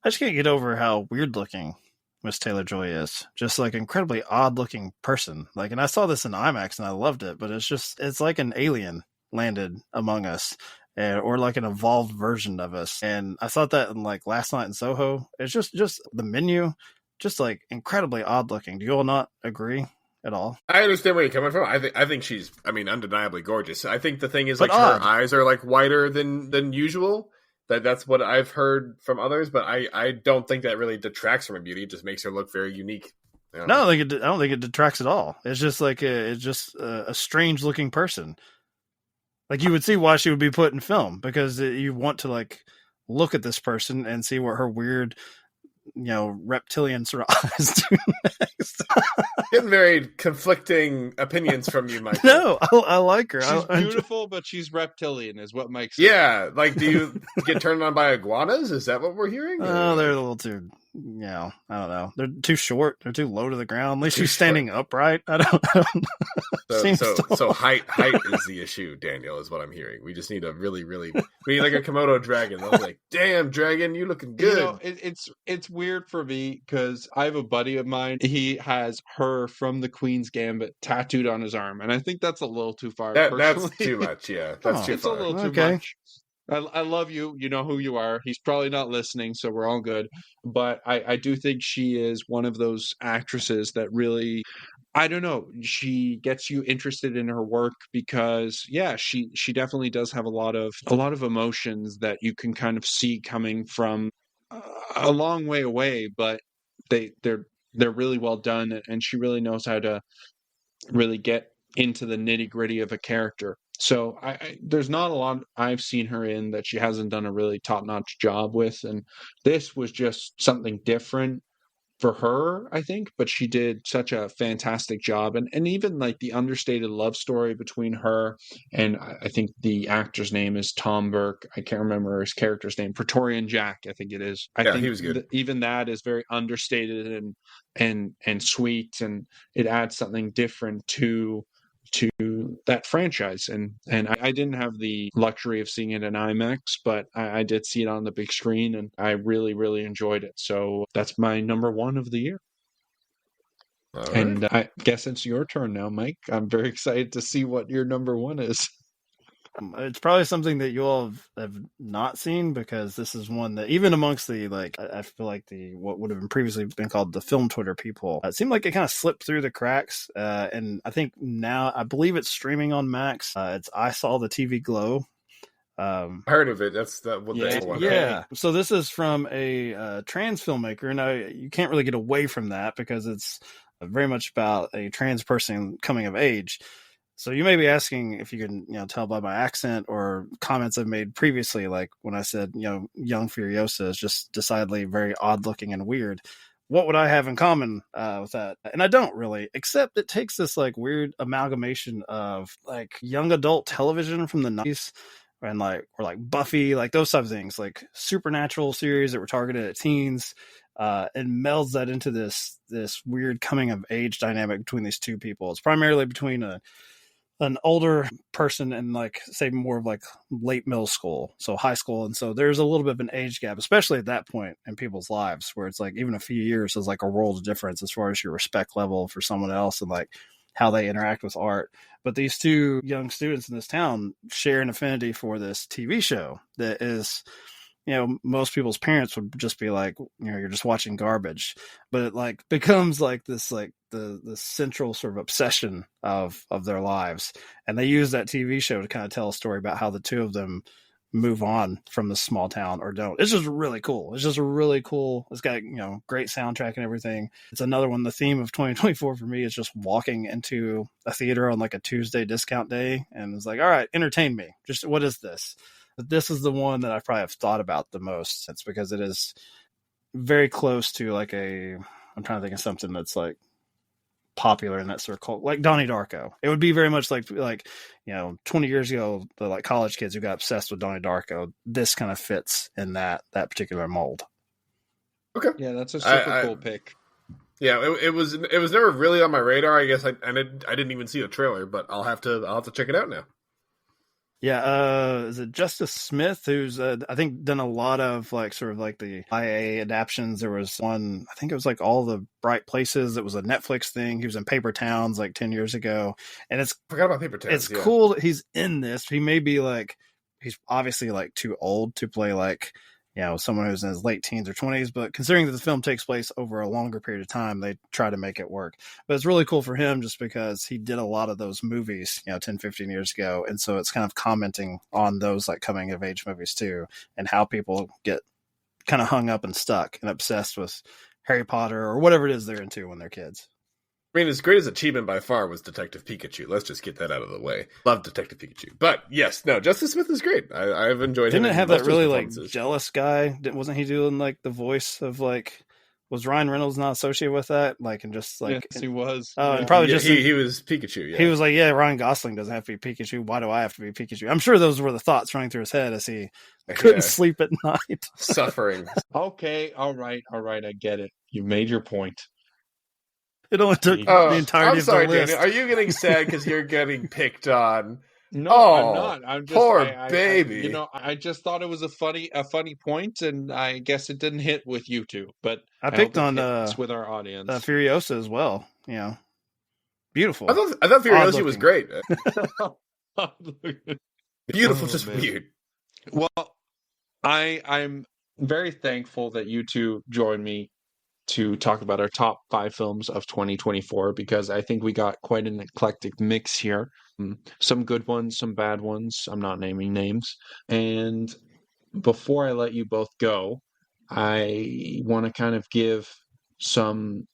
I just can't get over how weird looking Miss Taylor-Joy is. Just like incredibly odd looking person. Like, and I saw this in IMAX and I loved it, but it's like an alien landed among us, or like an evolved version of us. And I thought that in like Last Night in Soho. It's just the menu, just like incredibly odd looking. Do you all not agree at all? I understand where you're coming from. I think she's, undeniably gorgeous. I think the thing is, But like, odd. her eyes are like wider than usual. That's what I've heard from others, but I don't think that really detracts from her beauty. It just makes her look very unique. I don't think it detracts at all. It's just like a strange looking person. Like, you would see why she would be put in film, because you want to like look at this person and see what her weird, reptilian sort of eyes do next. Getting very conflicting opinions from you, Michael. No, I like her. She's beautiful, but she's reptilian, is what Mike said. Yeah, like, do you get turned on by iguanas? Is that what we're hearing? Oh, they're a little too, I don't know. They're too short. They're too low to the ground. At least she's standing upright. I don't know. So height is the issue, Daniel, is what I'm hearing. We just need a we need like a Komodo dragon. I was like, damn, dragon, you looking good. It's weird for me because I have a buddy of mine. He has her from the Queen's Gambit tattooed on his arm, and I think that's a little too far. That's too much. Yeah, that's too it's far. a little too much. I love you. You know who you are. He's probably not listening, so we're all good. But I do think she is one of those actresses that really, I don't know, she gets you interested in her work because, yeah, she definitely does have a lot of emotions that you can kind of see coming from a long way away, but they're really well done, and she really knows how to really get into the nitty-gritty of a character. So there's not a lot I've seen her in that she hasn't done a really top-notch job with, and this was just something different for her, I think, but she did such a fantastic job. And even like the understated love story between her and I think the actor's name is Tom Burke. I can't remember his character's name. Praetorian Jack, I think it is. I think he was good. Even that is very understated and sweet, and it adds something different to that franchise. And I didn't have the luxury of seeing it in IMAX, but I did see it on the big screen, and I really, really enjoyed it. So that's my number one of the year. All right. And I guess it's your turn now, Mike. I'm very excited to see what your number one is. It's probably something that you all have not seen, because this is one that even amongst the, like, I feel like what would have been previously been called the film Twitter people, it seemed like it kind of slipped through the cracks. And I think now, I believe it's streaming on Max. It's I Saw the TV Glow. Heard of it. That's what they want. Yeah. So this is from a trans filmmaker. Now, you can't really get away from that because it's very much about a trans person coming of age. So you may be asking if you can, tell by my accent or comments I've made previously, like when I said, young Furiosa is just decidedly very odd looking and weird. What would I have in common with that? And I don't really, except it takes this like weird amalgamation of like young adult television from the 90s and or like Buffy, like those type of things, like supernatural series that were targeted at teens, and melds that into this weird coming of age dynamic between these two people. It's primarily between an older person and like say more of like late middle school, so high school, and so there's a little bit of an age gap, especially at that point in people's lives, where it's like even a few years is like a world of difference as far as your respect level for someone else and like how they interact with art. But these two young students in this town share an affinity for this TV show that is, most people's parents would just be like, you're just watching garbage, but it like becomes like this, like the central sort of obsession of their lives. And they use that TV show to kind of tell a story about how the two of them move on from the small town or don't. It's just really cool. It's just really cool. It's got, great soundtrack and everything. It's another one. The theme of 2024 for me is just walking into a theater on like a Tuesday discount day. And it's like, all right, entertain me. Just what is this? But this is the one that I probably have thought about the most. It's because it is very close to like I'm trying to think of something that's like popular in that circle, like Donnie Darko. It would be very much like 20 years ago, the like college kids who got obsessed with Donnie Darko. This kind of fits in that particular mold. Okay, yeah, that's a super cool pick. Yeah, it was never really on my radar. I guess I didn't even see a trailer, but I'll have to check it out now. Yeah, is it Justice Smith, who's I think done a lot of like sort of like the IA adaptions. There was one, I think it was like All the Bright Places. It was a Netflix thing. He was in Paper Towns like 10 years ago, and forgot about Paper Towns. It's cool that he's in this. He may be like, he's obviously like too old to play like someone who's in his late teens or 20s, but considering that the film takes place over a longer period of time, they try to make it work. But it's really cool for him just because he did a lot of those movies, 10, 15 years ago. And so it's kind of commenting on those like coming of age movies too, and how people get kind of hung up and stuck and obsessed with Harry Potter or whatever it is they're into when they're kids. I mean, his greatest achievement by far was Detective Pikachu. Let's just get that out of the way. Love Detective Pikachu. But yes, no, Justice Smith is great. I've enjoyed him. Didn't it have that really like jealous guy? Wasn't he doing like the voice of like, was Ryan Reynolds not associated with that? Like, and just like, yes, he was. And probably just he was Pikachu. Yeah. He was like, yeah, Ryan Gosling doesn't have to be Pikachu. Why do I have to be Pikachu? I'm sure those were the thoughts running through his head as he couldn't sleep at night. Suffering. Okay. All right. I get it. You made your point. It only took the entirety I'm sorry, of the list. Danny. Are you getting sad because you're getting picked on? No, I'm not. I'm just poor baby. I just thought it was a funny point, and I guess it didn't hit with you two. But I picked on with our audience, Furiosa as well. Beautiful. I thought Furiosa was great. Beautiful, just man. Weird. Well, I'm very thankful that you two joined me to talk about our top 5 films of 2024, because I think we got quite an eclectic mix here. Some good ones, some bad ones. I'm not naming names. And before I let you both go, I want to kind of give some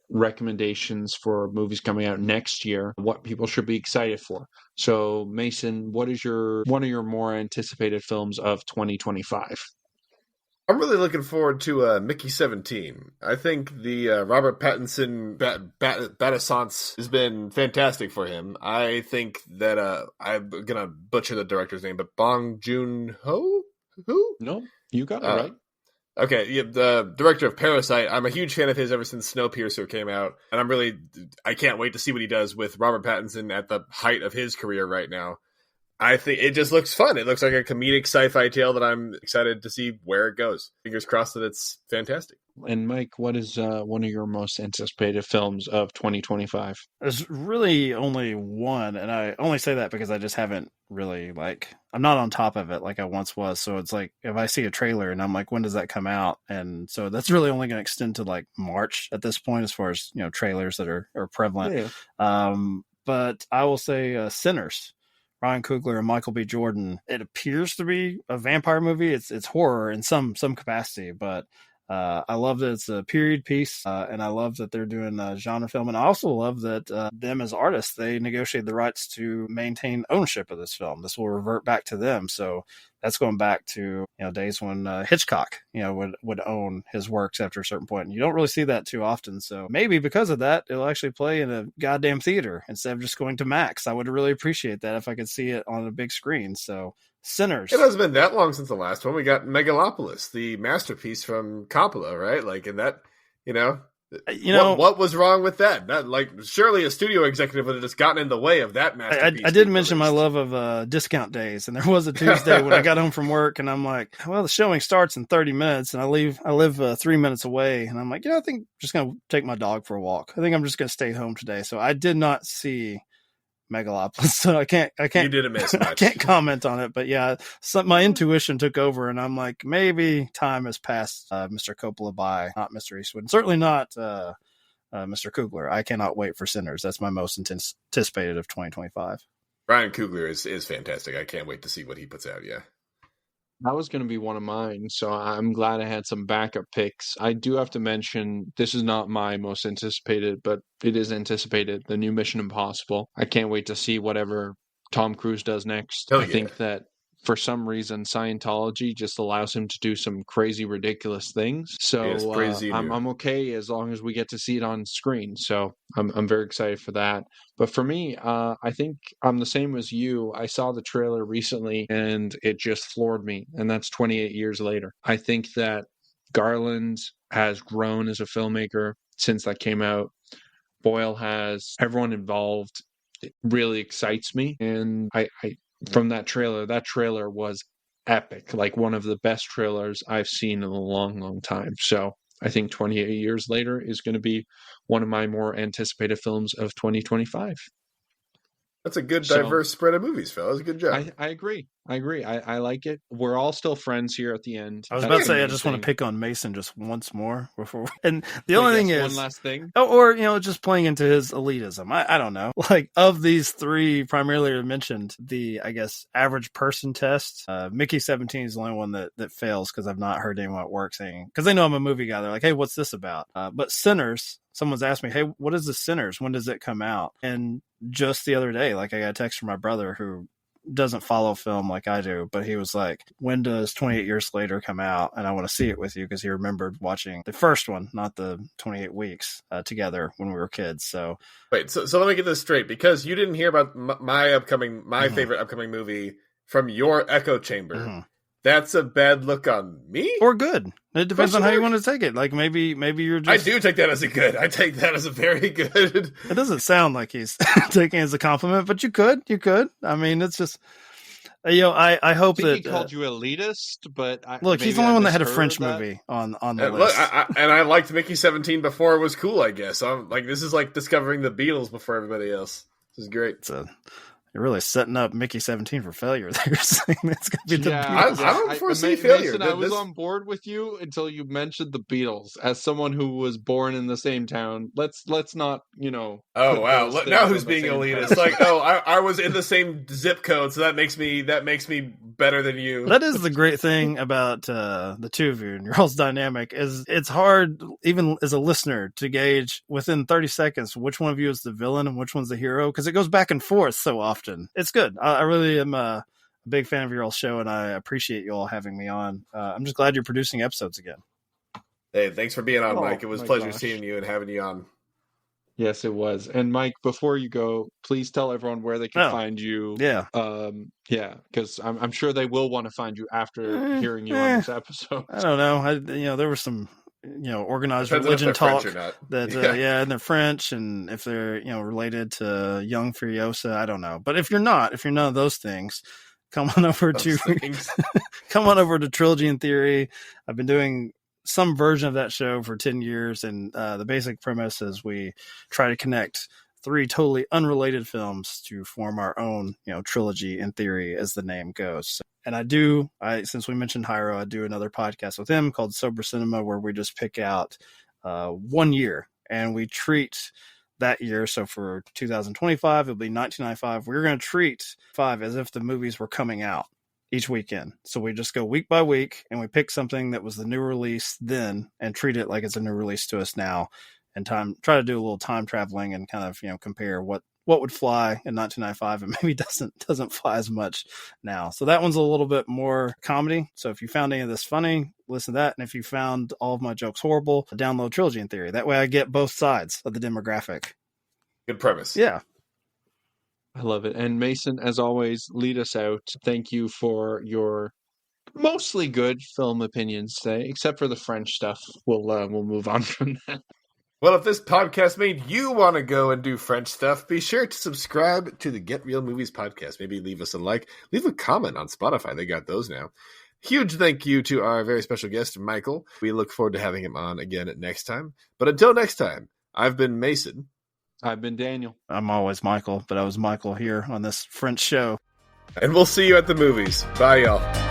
recommendations for movies coming out next year, what people should be excited for. So, Mason, what is one of your more anticipated films of 2025? I'm really looking forward to Mickey 17. I think the Robert Pattinson Batissance has been fantastic for him. I think that I'm going to butcher the director's name, but Bong Joon-ho? Who? No, you got it right. Okay, yeah, the director of Parasite. I'm a huge fan of his ever since Snowpiercer came out, and I can't wait to see what he does with Robert Pattinson at the height of his career right now. I think it just looks fun. It looks like a comedic sci-fi tale that I'm excited to see where it goes. Fingers crossed that it's fantastic. And Mike, what is one of your most anticipated films of 2025? There's really only one, and I only say that because I just haven't really I'm not on top of it like I once was. So it's like if I see a trailer and I'm like, when does that come out? And so that's really only going to extend to like March at this point, as far as trailers that are prevalent. Yeah. But I will say Sinners. Ryan Coogler and Michael B. Jordan. It appears to be a vampire movie. It's horror in some capacity, but I love that it's a period piece, and I love that they're doing a genre film. And I also love that them as artists, they negotiated the rights to maintain ownership of this film. This will revert back to them. So that's going back to days when Hitchcock would own his works after a certain point. And you don't really see that too often. So maybe because of that, it'll actually play in a goddamn theater instead of just going to Max. I would really appreciate that if I could see it on a big screen. So Sinners. It hasn't been that long since the last one. We got Megalopolis, the masterpiece from Coppola, right? Like, in that, what was wrong with that? Surely a studio executive would have just gotten in the way of that masterpiece. I did mention my love of discount days, and there was a Tuesday when I got home from work, and I'm like, well, the showing starts in 30 minutes, and I live 3 minutes away, and I'm like, I think I'm just gonna take my dog for a walk. I think I'm just gonna stay home today. So I did not see Megalopolis, so I can't. You didn't miss much. I can't comment on it, but yeah, my intuition took over, and I'm like, maybe time has passed Mr. Coppola by, not Mr. Eastwood, and certainly not Mr. Coogler. I cannot wait for Sinners. That's my most anticipated of 2025. Ryan Coogler is fantastic. I can't wait to see what he puts out. Yeah. That was going to be one of mine, so I'm glad I had some backup picks. I do have to mention this is not my most anticipated, but it is anticipated. The new Mission Impossible. I can't wait to see whatever Tom Cruise does next. Hell I yeah. think that for some reason Scientology just allows him to do some crazy, ridiculous things. So Yes, praise you do. I'm okay as long as we get to see it on screen. So I'm very excited for that. But for me, I think I'm the same as you. I saw the trailer recently and it just floored me. And that's 28 years later. I think that Garland has grown as a filmmaker since that came out. Boyle has. Everyone involved. It really excites me. And I from that trailer was epic. Like one of the best trailers I've seen in a long, long time. So I think 28 years later is going to be one of my more anticipated films of 2025. That's a good, diverse spread of movies, fellas. Good job. I agree. I like it. We're all still friends here at the end. I was about to say, I just want to pick on Mason just once more before. And the only thing is, one last thing, or just playing into his elitism. I don't know. Like of these three, primarily mentioned, the I guess average person test. Mickey 17 is the only one that fails because I've not heard anyone at work saying, because they know I'm a movie guy. They're like, hey, what's this about? But Sinners. Someone's asked me, hey, what is the Sinners? When does it come out? And just the other day, like I got a text from my brother who doesn't follow film like I do, but he was like, when does 28 Years Later come out? And I want to see it with you because he remembered watching the first one, not the 28 weeks together when we were kids. So wait, so let me get this straight, because you didn't hear about my favorite upcoming movie from your echo chamber. Mm-hmm. That's a bad look on me? Or good. It depends on how you want to take it. Like maybe you're just... I do take that as a good. I take that as a very good. It doesn't sound like he's taking it as a compliment, but you could. I mean, it's just... I hope that he called you elitist, but look, he's the only one that had a French movie on the list. Look, I liked Mickey 17 before it was cool, I guess. I'm like, this is like discovering the Beatles before everybody else. This is great. You're really setting up Mickey 17 for failure. They're saying that's going to be the Beatles. I don't foresee failure. Mason, I was on board with you until you mentioned the Beatles. As someone who was born in the same town, let's not, Oh wow! Now who's being elitist? Like, I was in the same zip code, so that makes me better than you. That is the great thing about the two of you and your all's dynamic is it's hard, even as a listener, to gauge within 30 seconds which one of you is the villain and which one's the hero, because it goes back and forth so often. It's good. I really am a big fan of your all show, and I appreciate you all having me on. I'm just glad you're producing episodes again. Hey, thanks for being on, Mike. It was a pleasure seeing you and having you on. Yes, it was. And Mike, before you go, please tell everyone where they can find you. Yeah. Because I'm sure they will want to find you after hearing you on this episode. I don't know. There was some organized religion talk that and they're French, and if they're related to young Furiosa, I don't know. But if you're none of those things, come on over to Trilogy in Theory. I've been doing some version of that show for 10 years, and the basic premise is we try to connect three totally unrelated films to form our own trilogy in theory, as the name goes. And since we mentioned Hyro, I do another podcast with him called Sober Cinema, where we just pick out 1 year and we treat that year. So for 2025, it'll be 1995. We're going to treat 5 as if the movies were coming out each weekend. So we just go week by week and we pick something that was the new release then and treat it like it's a new release to us now, and try to do a little time traveling and kind of, compare what would fly in 1995 and maybe doesn't fly as much now. So that one's a little bit more comedy. So if you found any of this funny, listen to that. And if you found all of my jokes horrible, download Trilogy in Theory. That way I get both sides of the demographic. Good premise. Yeah. I love it. And Mason, as always, lead us out. Thank you for your mostly good film opinions today, except for the French stuff. We'll move on from that. Well, if this podcast made you want to go and do French stuff, be sure to subscribe to the Get Real Movies podcast. Maybe leave us a like. Leave a comment on Spotify. They got those now. Huge thank you to our very special guest, Michael. We look forward to having him on again next time. But until next time, I've been Mason. I've been Daniel. I'm always Michael, but I was Michael here on this French show. And we'll see you at the movies. Bye, y'all.